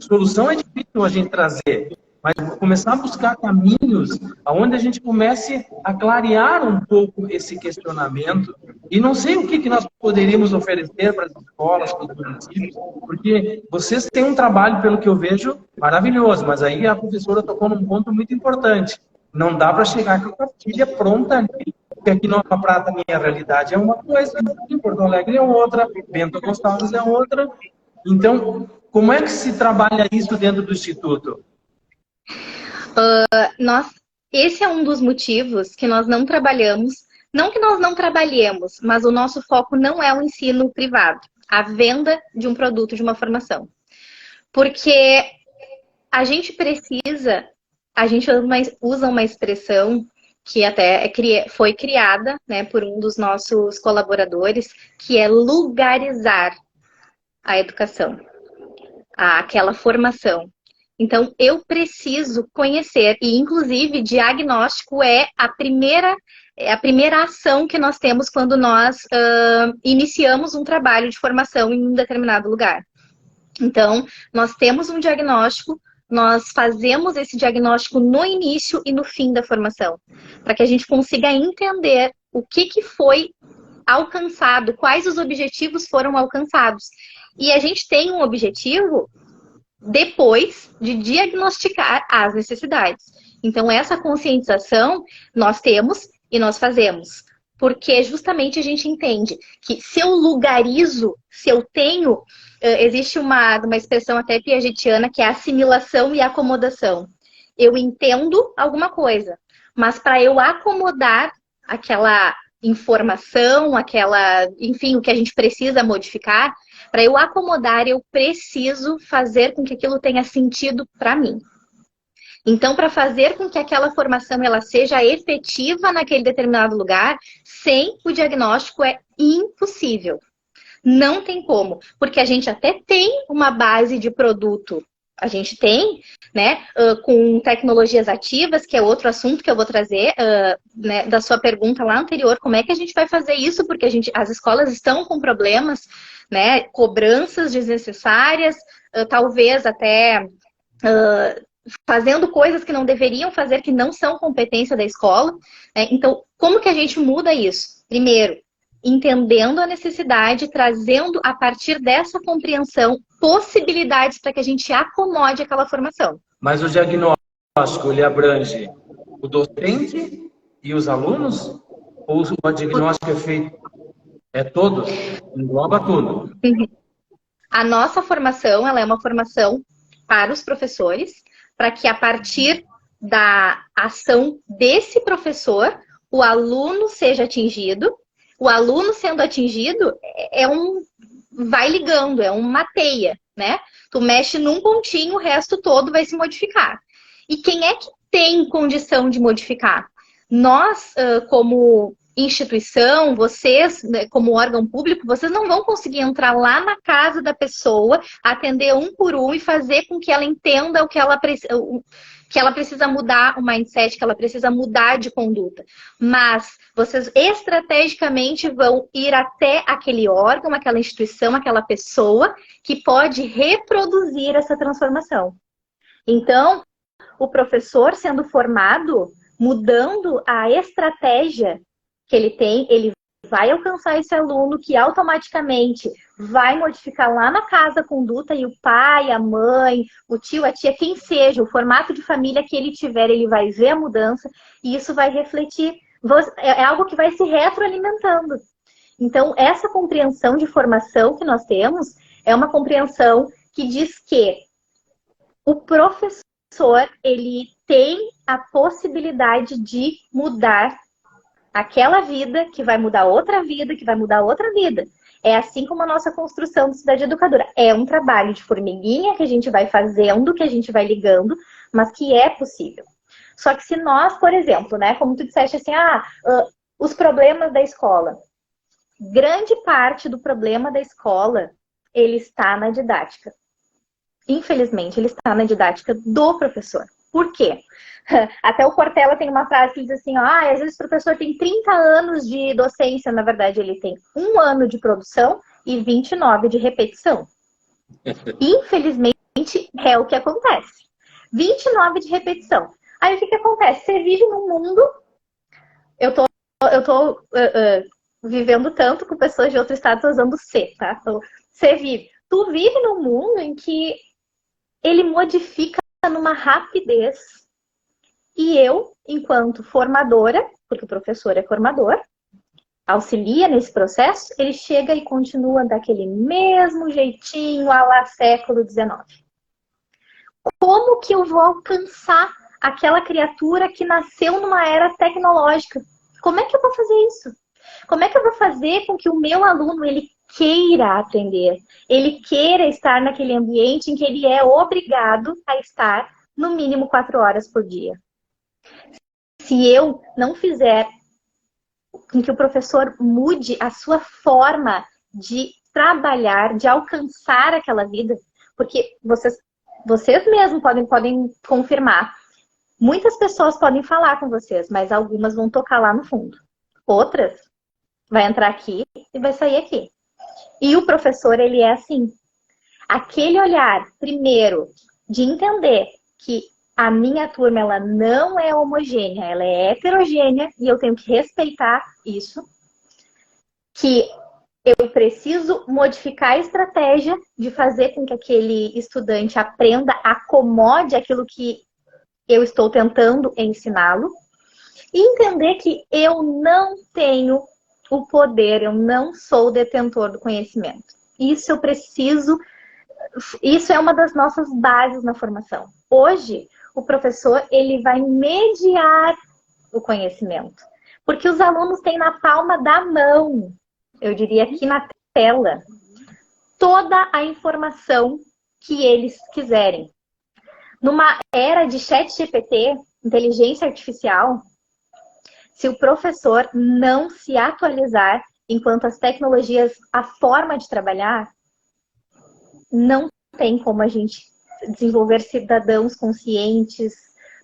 Solução é difícil a gente trazer, mas começar a buscar caminhos onde a gente comece a clarear um pouco esse questionamento. E não sei o que nós poderíamos oferecer para as escolas, para os municípios, porque vocês têm um trabalho, pelo que eu vejo, maravilhoso, mas aí a professora tocou num ponto muito importante. Não dá para chegar com a cartilha pronta ali, porque aqui na Prata, a minha realidade é uma coisa, em Porto Alegre é outra, Bento Gonçalves é outra. Então, como é que se trabalha isso dentro do Instituto? Esse é um dos motivos que nós não trabalhamos, não que nós não trabalhemos, mas o nosso foco não é o ensino privado, a venda de um produto, de uma formação. Porque a gente precisa, a gente usa uma expressão que até foi criada, né, por um dos nossos colaboradores, que é lugarizar a educação, aquela formação. Então, eu preciso conhecer, e inclusive diagnóstico é a primeira ação que nós temos quando nós iniciamos um trabalho de formação em um determinado lugar. Então, nós temos um diagnóstico, nós fazemos esse diagnóstico no início e no fim da formação, para que a gente consiga entender o que foi alcançado, quais os objetivos foram alcançados. E a gente tem um objetivo depois de diagnosticar as necessidades. Então, essa conscientização nós temos e nós fazemos. Porque justamente a gente entende que se eu lugarizo, se eu tenho... existe uma expressão até piagetiana que é assimilação e acomodação. Eu entendo alguma coisa, mas para eu acomodar aquela informação, enfim, o que a gente precisa modificar, para eu acomodar, eu preciso fazer com que aquilo tenha sentido para mim. Então, para fazer com que aquela formação ela seja efetiva naquele determinado lugar, sem o diagnóstico é impossível. Não tem como, porque a gente até tem uma base de produto. A gente tem, né, com tecnologias ativas, que é outro assunto que eu vou trazer, né, da sua pergunta lá anterior, como é que a gente vai fazer isso? Porque as escolas estão com problemas, né, cobranças desnecessárias, talvez até fazendo coisas que não deveriam fazer, que não são competência da escola. Né? Então, como que a gente muda isso? Primeiro, entendendo a necessidade, trazendo a partir dessa compreensão possibilidades para que a gente acomode aquela formação. Mas o diagnóstico, ele abrange o docente e os alunos? Ou o diagnóstico é feito todo? Engloba tudo? A nossa formação, ela é uma formação para os professores, para que a partir da ação desse professor, o aluno seja atingido. O aluno sendo atingido vai ligando, é uma teia, né? Tu mexe num pontinho, o resto todo vai se modificar. E quem é que tem condição de modificar? Nós, como instituição, vocês, como órgão público, vocês não vão conseguir entrar lá na casa da pessoa, atender um por um e fazer com que ela entenda o que ela precisa mudar o mindset, que ela precisa mudar de conduta. Mas vocês estrategicamente vão ir até aquele órgão, aquela instituição, aquela pessoa que pode reproduzir essa transformação. Então, o professor sendo formado, mudando a estratégia que ele tem, ele vai alcançar esse aluno que automaticamente vai modificar lá na casa a conduta e o pai, a mãe, o tio, a tia, quem seja, o formato de família que ele tiver, ele vai ver a mudança e isso vai refletir, é algo que vai se retroalimentando. Então, essa compreensão de formação que nós temos é uma compreensão que diz que o professor, ele tem a possibilidade de mudar aquela vida, que vai mudar outra vida, que vai mudar outra vida. É assim como a nossa construção de cidade educadora. É um trabalho de formiguinha que a gente vai fazendo, que a gente vai ligando, mas que é possível. Só que se nós, por exemplo, né, como tu disseste assim, os problemas da escola. Grande parte do problema da escola, ele está na didática. infelizmente, ele está na didática do professor. Por quê? Até o Cortella tem uma frase que diz assim, às vezes o professor tem 30 anos de docência, na verdade ele tem 1 ano de produção e 29 de repetição. Infelizmente, é o que acontece. 29 de repetição. Aí o que acontece? Você vive num mundo... Eu tô vivendo tanto com pessoas de outro estado, tô usando C, tá? Então, tu vive num mundo em que ele modifica numa rapidez. E eu, enquanto formadora, porque o professor é formador, auxilia nesse processo, ele chega e continua daquele mesmo jeitinho à lá século XIX. Como que eu vou alcançar aquela criatura que nasceu numa era tecnológica? Como é que eu vou fazer isso? Como é que eu vou fazer com que o meu aluno ele queira aprender? Ele queira estar naquele ambiente em que ele é obrigado a estar no mínimo 4 horas por dia? Se eu não fizer com que o professor mude a sua forma de trabalhar, de alcançar aquela vida, porque vocês mesmos podem confirmar. Muitas pessoas podem falar com vocês, mas algumas vão tocar lá no fundo. Outras vai entrar aqui e vai sair aqui. E o professor, ele é assim. Aquele olhar, primeiro, de entender que a minha turma, ela não é homogênea, ela é heterogênea e eu tenho que respeitar isso. Que eu preciso modificar a estratégia de fazer com que aquele estudante aprenda, acomode aquilo que eu estou tentando ensiná-lo. E entender que eu não tenho o poder, eu não sou o detentor do conhecimento. Isso eu preciso, isso é uma das nossas bases na formação. Hoje, o professor, ele vai mediar o conhecimento. Porque os alunos têm na palma da mão, eu diria aqui na tela, toda a informação que eles quiserem. Numa era de ChatGPT, inteligência artificial, se o professor não se atualizar enquanto as tecnologias, a forma de trabalhar, não tem como a gente desenvolver cidadãos conscientes,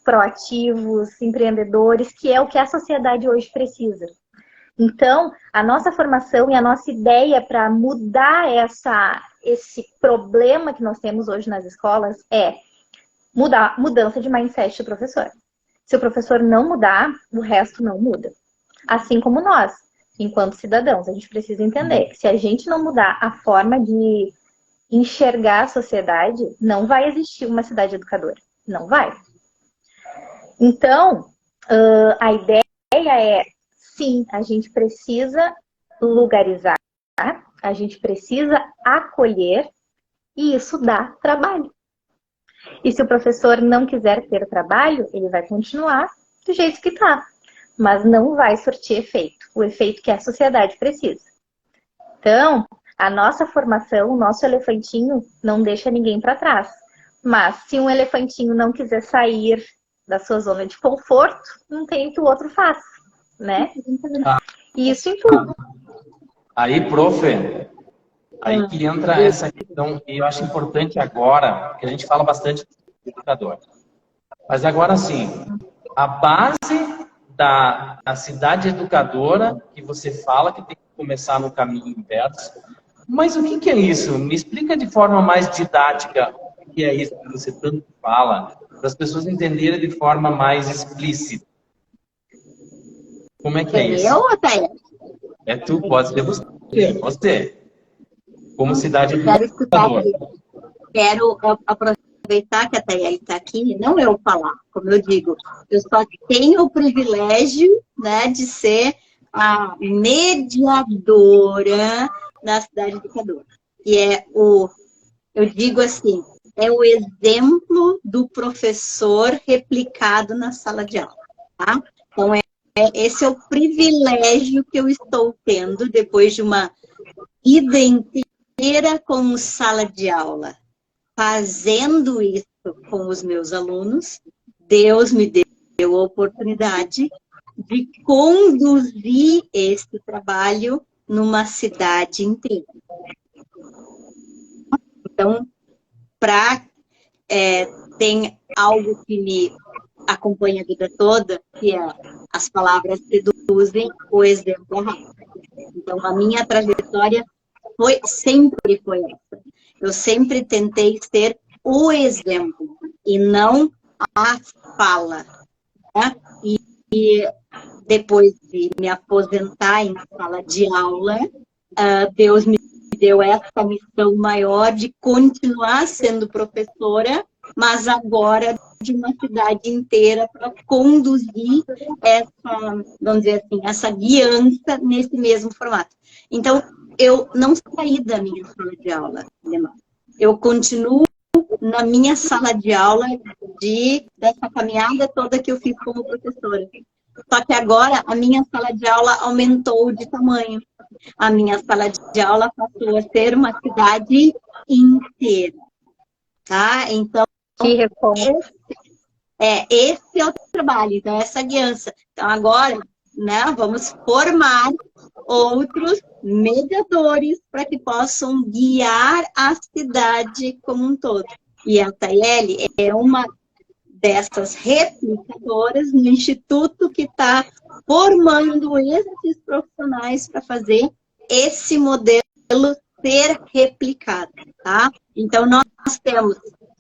proativos, empreendedores, que é o que a sociedade hoje precisa. Então, a nossa formação e a nossa ideia para mudar esse problema que nós temos hoje nas escolas é mudança de mindset do professor. Se o professor não mudar, o resto não muda. Assim como nós, enquanto cidadãos, a gente precisa entender que se a gente não mudar a forma de enxergar a sociedade, não vai existir uma cidade educadora. Não vai. Então, a ideia é, sim, a gente precisa lugarizar, a gente precisa acolher, e isso dá trabalho. E se o professor não quiser ter trabalho, ele vai continuar do jeito que está. Mas não vai surtir efeito, o efeito que a sociedade precisa. Então, a nossa formação, o nosso elefantinho, não deixa ninguém para trás. Mas se um elefantinho não quiser sair da sua zona de conforto, não tem o que o outro faça, né? E isso em tudo. Aí, prof, aí que entra essa questão, e eu acho importante agora, porque a gente fala bastante do educador. Mas agora sim, a base da cidade educadora que você fala que tem que começar no caminho inverso. Mas o que é isso? Me explica de forma mais didática o que é isso que você tanto fala, para as pessoas entenderem de forma mais explícita. Como é que é isso? Eu, Otávio? É tu, pode ser você. Como cidade Quero escutar educadora. aqui. Quero aproveitar que a Tayeli está aqui, não eu falar, como eu digo, eu só tenho o privilégio, né, de ser a mediadora da cidade educadora. E eu digo assim, é o exemplo do professor replicado na sala de aula, tá? Então, esse é o privilégio que eu estou tendo depois de uma vida inteira como sala de aula, fazendo isso com os meus alunos. Deus me deu a oportunidade de conduzir esse trabalho numa cidade inteira. Então, para tem algo que me acompanha a vida toda, que é as palavras seduzem, o exemplo é rápido. Então, a minha trajetória sempre foi essa. Eu sempre tentei ser o exemplo e não a fala. Né? E depois de me aposentar em sala de aula, Deus me deu essa missão maior de continuar sendo professora, mas agora de uma cidade inteira para conduzir essa, vamos dizer assim, essa guiança nesse mesmo formato. Então, eu não saí da minha sala de aula, eu continuo na minha sala de aula dessa caminhada toda que eu fiz como professora. Só que agora a minha sala de aula aumentou de tamanho. A minha sala de aula passou a ser uma cidade inteira. Tá? Então, esse é o trabalho, então essa guiança. Então agora, né, vamos formar outros mediadores para que possam guiar a cidade como um todo. E a Tayeli é uma dessas replicadoras no instituto que está formando esses profissionais para fazer esse modelo ser replicado, tá? Então, nós temos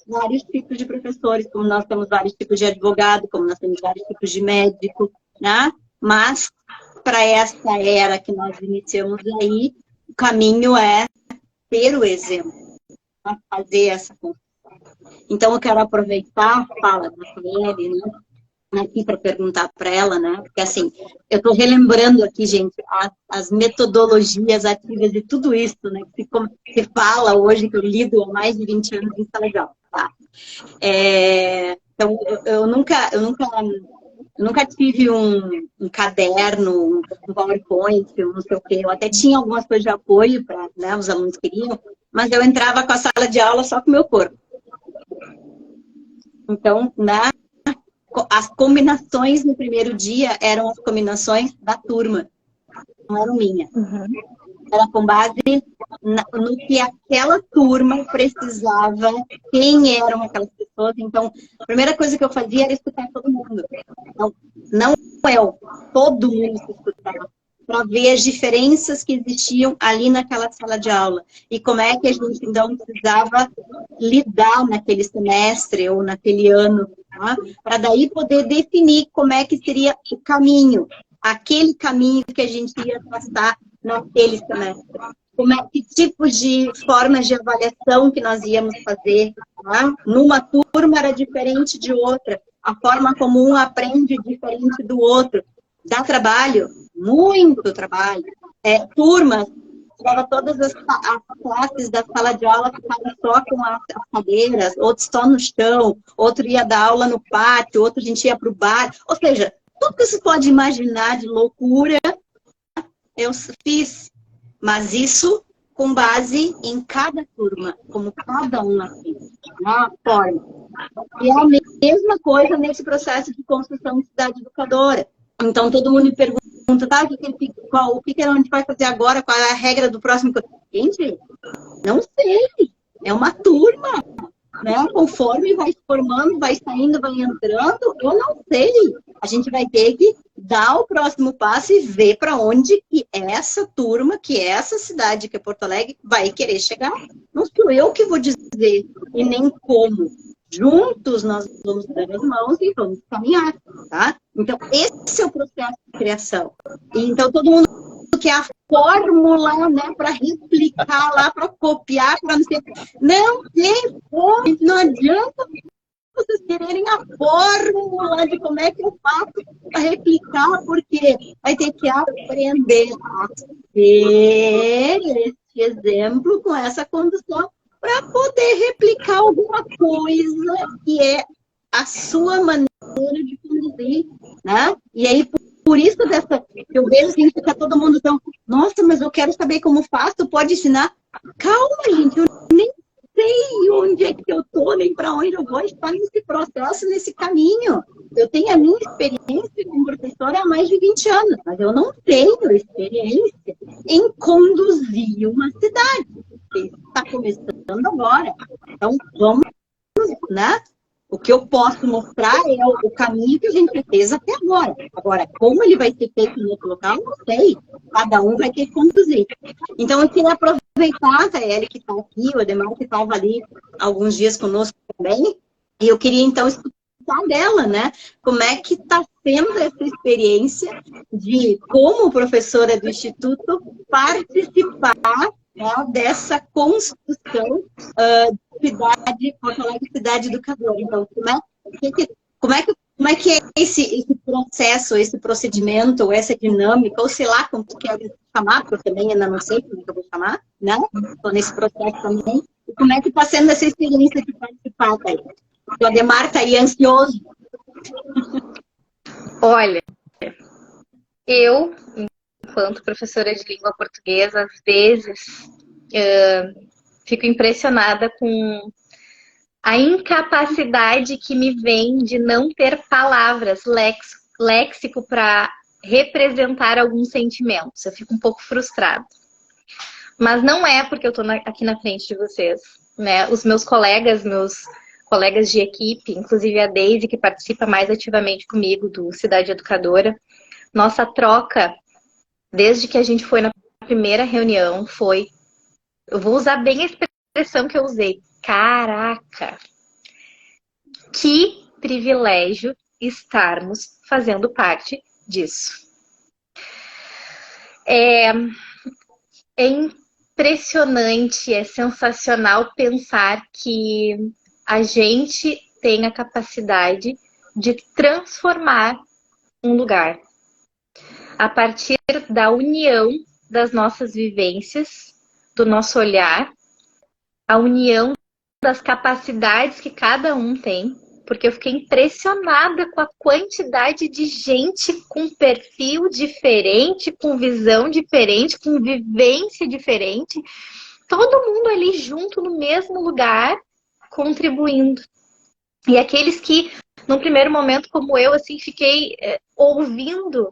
vários tipos de professores, como nós temos vários tipos de advogado, como nós temos vários tipos de médico, né? Mas, para essa era que nós iniciamos aí, o caminho é ter o exemplo, né? Fazer essa construção. Então, eu quero aproveitar a fala da Tayeli, né, aqui para perguntar para ela, né? Porque, assim, eu estou relembrando aqui, gente, as metodologias ativas e tudo isso, né? Que se fala hoje, que eu lido há mais de 20 anos em sala de aula, tá? Então, eu nunca tive um caderno, um PowerPoint, um não sei o quê. Eu até tinha algumas coisas de apoio para, né, os alunos queriam, mas eu entrava com a sala de aula só com o meu corpo. Então, as combinações no primeiro dia eram as combinações da turma, não eram minhas. Uhum. Era com base no que aquela turma precisava, quem eram aquelas pessoas. Então, a primeira coisa que eu fazia era escutar todo mundo. Então, não todo mundo se escutava, para ver as diferenças que existiam ali naquela sala de aula. E como é que a gente, então, precisava lidar naquele semestre ou naquele ano, tá? Para daí poder definir como é que seria o caminho, aquele caminho que a gente ia traçar naquele semestre. Que tipos de formas de avaliação que nós íamos fazer, tá? Numa turma era diferente de outra, a forma como um aprende diferente do outro. Dá trabalho? Muito trabalho. Turmas, todas as classes da sala de aula ficavam só com as cadeiras, outros só no chão, outro ia dar aula no pátio, outro a gente ia para o bar. Ou seja, tudo que você pode imaginar de loucura, eu fiz. Mas isso com base em cada turma, como cada uma fez, uma forma. E é a mesma coisa nesse processo de construção de cidade educadora. Então, todo mundo me pergunta, tá, o que a gente vai fazer agora, qual é a regra do próximo... Gente, não sei. É uma turma, né? Conforme vai se formando, vai saindo, vai entrando, eu não sei. A gente vai ter que dar o próximo passo e ver para onde que essa turma, que essa cidade, que é Porto Alegre, vai querer chegar. Não sou eu que vou dizer, e nem como. Juntos nós vamos dar as mãos e vamos caminhar, tá? Então, esse é o processo de criação. E, então, todo mundo quer a fórmula, né, para replicar lá, para copiar, para não ser... Não tem como, não adianta vocês quererem a fórmula de como é que eu faço para replicar, porque vai ter que aprender a ser esse exemplo com essa condução para poder replicar alguma coisa que é a sua maneira de conduzir, né? E aí, por isso, eu vejo assim, que tá todo mundo tão, nossa, mas eu quero saber como faço, pode ensinar? Calma, gente, eu nem sei onde é que eu tô, nem para onde eu vou, estar nesse processo, nesse caminho. Eu tenho a minha experiência como professora há mais de 20 anos, mas eu não tenho experiência em conduzir uma cidade. Está começando agora. Então, vamos né? O que eu posso mostrar é o caminho que a gente fez até agora. Agora, como ele vai ser feito no outro local, não sei. Cada um vai ter que conduzir. Então, eu queria aproveitar, a Eli que está aqui, o Ademar que estava ali alguns dias conosco também, e eu queria, então, escutar dela, né? Como é que está sendo essa experiência de, como professora do Instituto, participar, né, dessa construção de cidade, Porto Alegre, cidade educadora. Então, como é que é esse processo, esse procedimento, ou essa dinâmica, ou sei lá como tu quer chamar, porque eu também ainda não sei como é que eu vou chamar, né? Estou nesse processo também. E como é que está sendo essa experiência de participar, Thaís? O Ademar está aí ansioso. Olha, eu, enquanto professora de língua portuguesa, às vezes fico impressionada com a incapacidade que me vem de não ter palavras, léxico para representar alguns sentimentos. Eu fico um pouco frustrada. Mas não é porque eu estou aqui na frente de vocês, né? Os meus colegas de equipe, inclusive a Deise, que participa mais ativamente comigo do Cidade Educadora, nossa troca, desde que a gente foi na primeira reunião, foi... Eu vou usar bem a expressão que eu usei. Caraca! Que privilégio estarmos fazendo parte disso. É impressionante, é sensacional pensar que a gente tem a capacidade de transformar um lugar a partir da união das nossas vivências, do nosso olhar, a união das capacidades que cada um tem, porque eu fiquei impressionada com a quantidade de gente com perfil diferente, com visão diferente, com vivência diferente, todo mundo ali junto no mesmo lugar, contribuindo. E aqueles que, num primeiro momento, como eu, assim, fiquei ouvindo,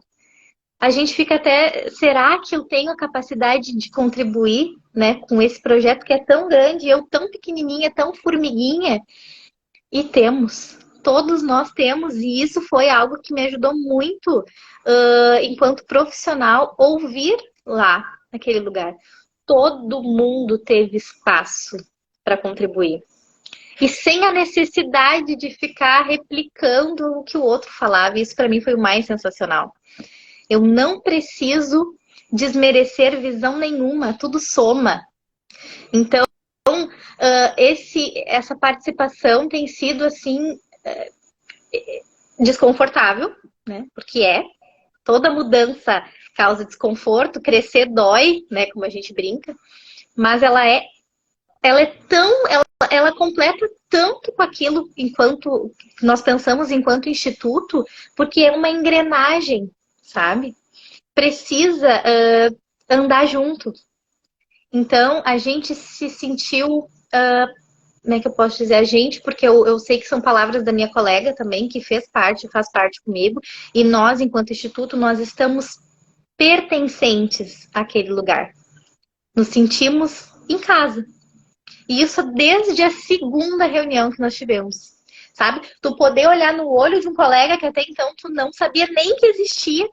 a gente fica até, será que eu tenho a capacidade de contribuir, né, com esse projeto que é tão grande, eu tão pequenininha, tão formiguinha? E temos, todos nós temos, e isso foi algo que me ajudou muito, enquanto profissional, ouvir lá, naquele lugar. Todo mundo teve espaço para contribuir. E sem a necessidade de ficar replicando o que o outro falava. Isso para mim foi o mais sensacional. Eu não preciso desmerecer visão nenhuma, tudo soma. Então, essa participação tem sido assim desconfortável, né? Porque toda mudança causa desconforto, crescer dói, né? Como a gente brinca, mas ela completa tanto com aquilo enquanto nós pensamos enquanto instituto, porque é uma engrenagem, sabe? Precisa andar junto. Então, a gente se sentiu, como é que eu posso dizer a gente? Porque eu sei que são palavras da minha colega também, que faz parte comigo, e nós, enquanto instituto, nós estamos pertencentes àquele lugar. Nos sentimos em casa. E isso desde a segunda reunião que nós tivemos, sabe? Tu poder olhar no olho de um colega que até então tu não sabia nem que existia,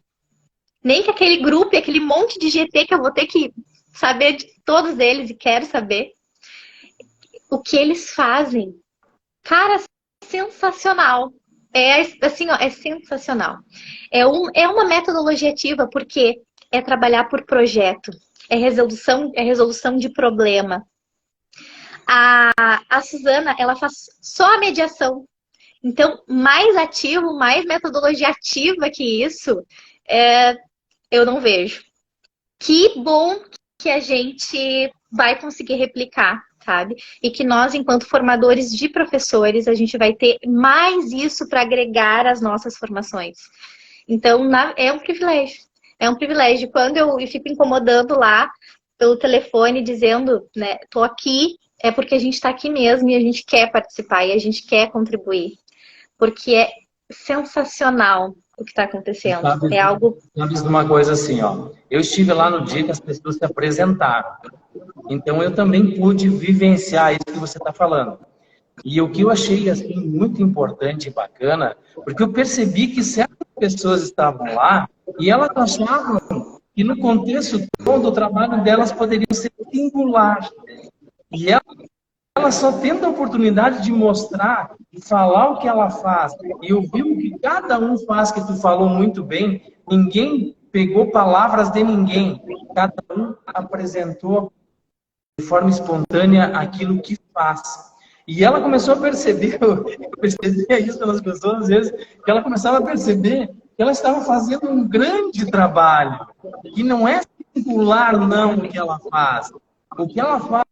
nem que aquele grupo, aquele monte de GT que eu vou ter que saber de todos eles e quero saber o que eles fazem. Cara, sensacional. Assim, ó, é sensacional. É uma metodologia ativa porque é trabalhar por projeto, é resolução de problema. A Suzana, ela faz só a mediação. Então, mais ativo, mais metodologia ativa que isso, eu não vejo. Que bom que a gente vai conseguir replicar, sabe? E que nós, enquanto formadores de professores, a gente vai ter mais isso para agregar às nossas formações. Então, é um privilégio. É um privilégio. Quando eu fico incomodando lá pelo telefone, dizendo, né, tô aqui, é porque a gente está aqui mesmo e a gente quer participar e a gente quer contribuir. Porque é sensacional o que está acontecendo. Sabe, é algo... Sabe de uma coisa assim, ó. Eu estive lá no dia que as pessoas se apresentaram. Então, eu também pude vivenciar isso que você está falando. E o que eu achei assim, muito importante e bacana, porque eu percebi que certas pessoas estavam lá e elas achavam que no contexto todo o trabalho delas poderia ser singular. E ela só tendo a oportunidade de mostrar e falar o que ela faz e ouvir o que cada um faz, que tu falou muito bem, ninguém pegou palavras de ninguém, cada um apresentou de forma espontânea aquilo que faz. E ela começou a perceber, eu percebia isso nas pessoas às vezes, que ela começava a perceber que ela estava fazendo um grande trabalho, que não é singular não o que ela faz. O que ela faz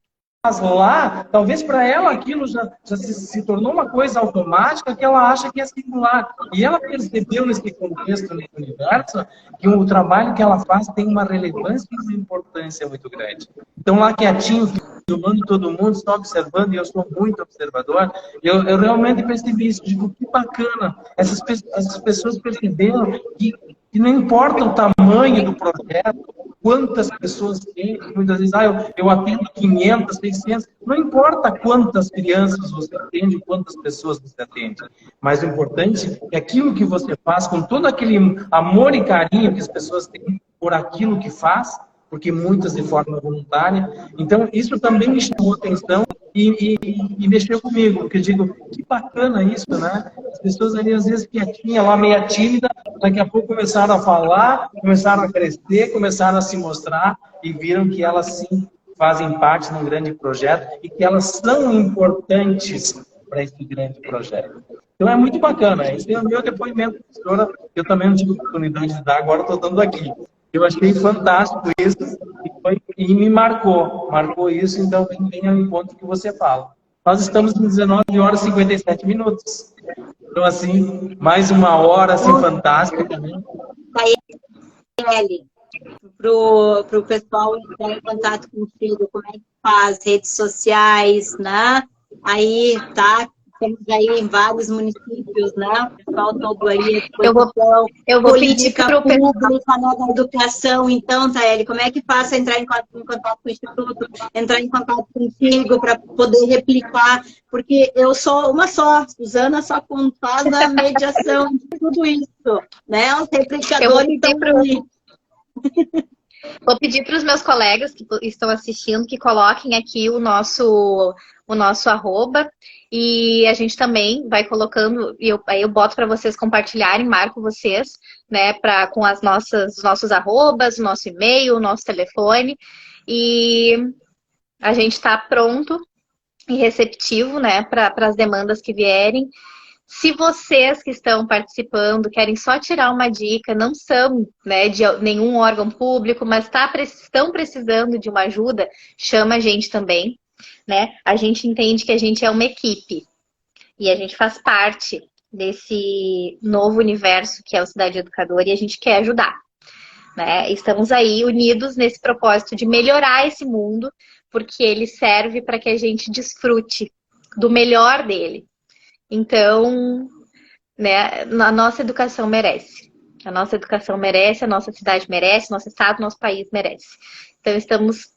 lá, talvez para ela aquilo já se tornou uma coisa automática que ela acha que é singular. E ela percebeu nesse contexto, nesse universo, que o trabalho que ela faz tem uma relevância e uma importância muito grande. Então lá quietinho, filmando todo mundo, só observando, e eu sou muito observador, eu realmente percebi isso, digo, que bacana, essas pessoas perceberam que não importa o tamanho do projeto, quantas pessoas tem, muitas vezes, eu atendo 500, 600, não importa quantas crianças você atende, quantas pessoas você atende, mas o importante é aquilo que você faz, com todo aquele amor e carinho que as pessoas têm por aquilo que faz, porque muitas de forma voluntária. Então, isso também me chamou a atenção e mexeu comigo, porque eu digo, que bacana isso, né? As pessoas ali, às vezes, quietinha lá, meia tímida, daqui a pouco começaram a falar, começaram a crescer, começaram a se mostrar e viram que elas, sim, fazem parte de um grande projeto e que elas são importantes para esse grande projeto. Então, é muito bacana. Esse é o meu depoimento, professora, que eu também não tive oportunidade de dar, agora estou dando aqui. Eu achei fantástico isso e me marcou isso, então vem ao encontro que você fala. Nós estamos em 19 horas e 57 minutos. Então, assim, mais uma hora assim, fantástica também. Para o pessoal entrar em contato contigo, como é que faz? Redes sociais, né? Aí, tá? Temos aí em vários municípios, né? O pessoal todo aí. Eu vou pedir para o pública, né, da educação. Então, Taeli, como é que faço entrar em contato com o Instituto, entrar em contato contigo para poder replicar? Porque eu sou uma só, Suzana só com toda a mediação de tudo isso, né? Os replicadores estão para mim. Vou pedir para os meus colegas que estão assistindo que coloquem aqui o nosso arroba e a gente também vai colocando, aí eu boto para vocês compartilharem, marco vocês, né, com os nossos arrobas, o nosso e-mail, o nosso telefone, e a gente está pronto e receptivo, né, para as demandas que vierem. Se vocês que estão participando querem só tirar uma dica, não são, né, de nenhum órgão público, mas estão precisando de uma ajuda, chama a gente também, né? A gente entende que a gente é uma equipe e a gente faz parte desse novo universo que é o Cidade Educadora e a gente quer ajudar, né? Estamos aí unidos nesse propósito de melhorar esse mundo, porque ele serve para que a gente desfrute do melhor dele. Então, né, a nossa educação merece. A nossa educação merece, a nossa cidade merece, nosso estado, nosso país merece. Então, estamos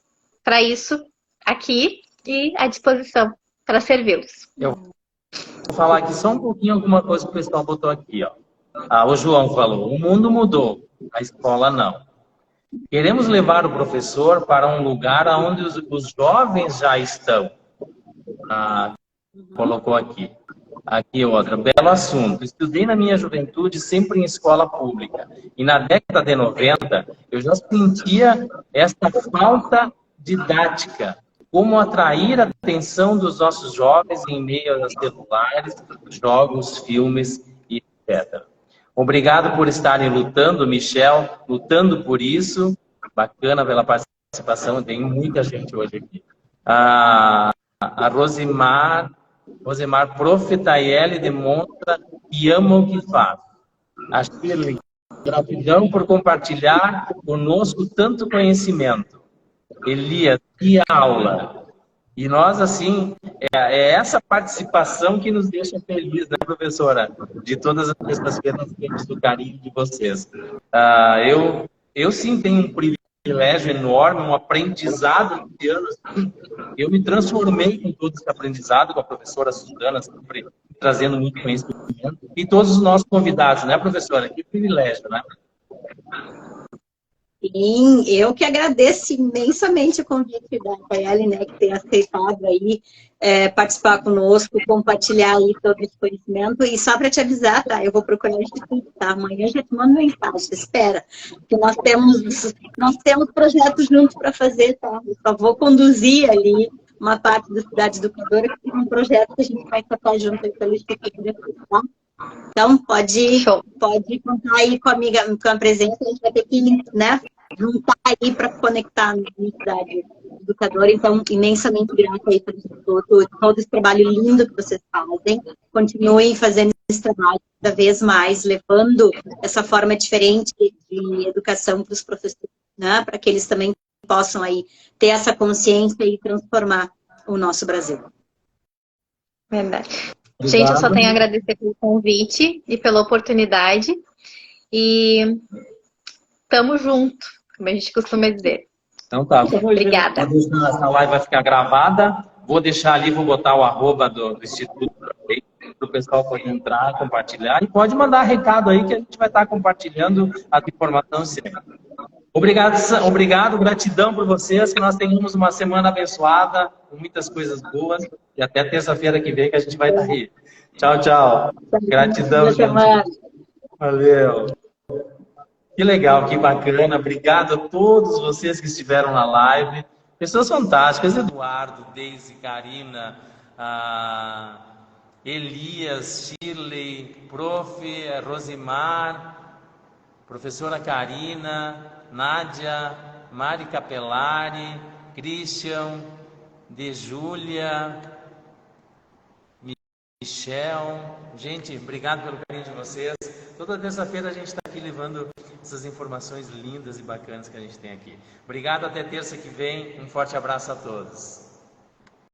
para isso aqui e à disposição para servi-los. Eu vou falar aqui só um pouquinho alguma coisa que o pessoal botou aqui, ó. O João falou, o mundo mudou, a escola não. Queremos levar o professor para um lugar onde os jovens já estão. Colocou aqui. Aqui outra, belo assunto. Estudei na minha juventude sempre em escola pública. E na década de 90, eu já sentia essa falta didática. Como atrair a atenção dos nossos jovens em meio aos celulares, jogos, filmes e etc. Obrigado por estarem lutando, Michel, lutando por isso. Bacana pela participação, tem muita gente hoje aqui. A Rosimar, prof. Taeli demonstra que ama o que faz. A Shirley, gratidão por compartilhar conosco tanto conhecimento. Elias, que aula! E nós, assim, é essa participação que nos deixa feliz, né, professora? De todas as sextas-feiras, temos o carinho de vocês. Eu sim tenho um privilégio privilégio enorme, um aprendizado de anos. Eu me transformei com todo esse aprendizado, com a professora Suzana, sempre trazendo muito conhecimento, e todos os nossos convidados, né, professora? Que privilégio, né? Sim, eu que agradeço imensamente o convite da Tayeli, né, que tem aceitado aí participar conosco, compartilhar aí todo esse conhecimento. E só para te avisar, tá? Eu vou procurar o Instituto, tá? Amanhã já te mando mensagem, espera. Porque nós temos projetos juntos para fazer, tá? Eu só vou conduzir ali uma parte da Cidade Educadora, que tem um projeto que a gente vai tocar junto aí pelo Instituto, tá? Então, pode contar aí com a presença, a gente vai ter que, né, juntar aí para conectar na comunidade educadora. Então, imensamente grata aí por todo esse trabalho lindo que vocês fazem. Continuem fazendo esse trabalho cada vez mais, levando essa forma diferente de educação para os professores, né, para que eles também possam aí ter essa consciência e transformar o nosso Brasil. Verdade. Gente, eu só tenho a agradecer pelo convite e pela oportunidade. E tamo junto, como a gente costuma dizer. Então tá. Obrigada. Essa live vai ficar gravada. Vou deixar ali, vou botar o arroba do Instituto para o pessoal poder entrar, compartilhar. E pode mandar recado aí que a gente vai estar compartilhando as informações sempre. Obrigado, gratidão por vocês, que nós tenhamos uma semana abençoada, com muitas coisas boas, e até terça-feira que vem que a gente vai estar aí. Tchau, tchau. Gratidão, gente. Valeu. Que legal, que bacana. Obrigado a todos vocês que estiveram na live. Pessoas fantásticas, Eduardo, Deise, Karina, Elias, Shirley, Prof, Rosimar, professora Karina, Nádia, Mari Capelari, Christian, De Júlia, Michel. Gente, obrigado pelo carinho de vocês. Toda terça-feira a gente está aqui levando essas informações lindas e bacanas que a gente tem aqui. Obrigado, até terça que vem. Um forte abraço a todos.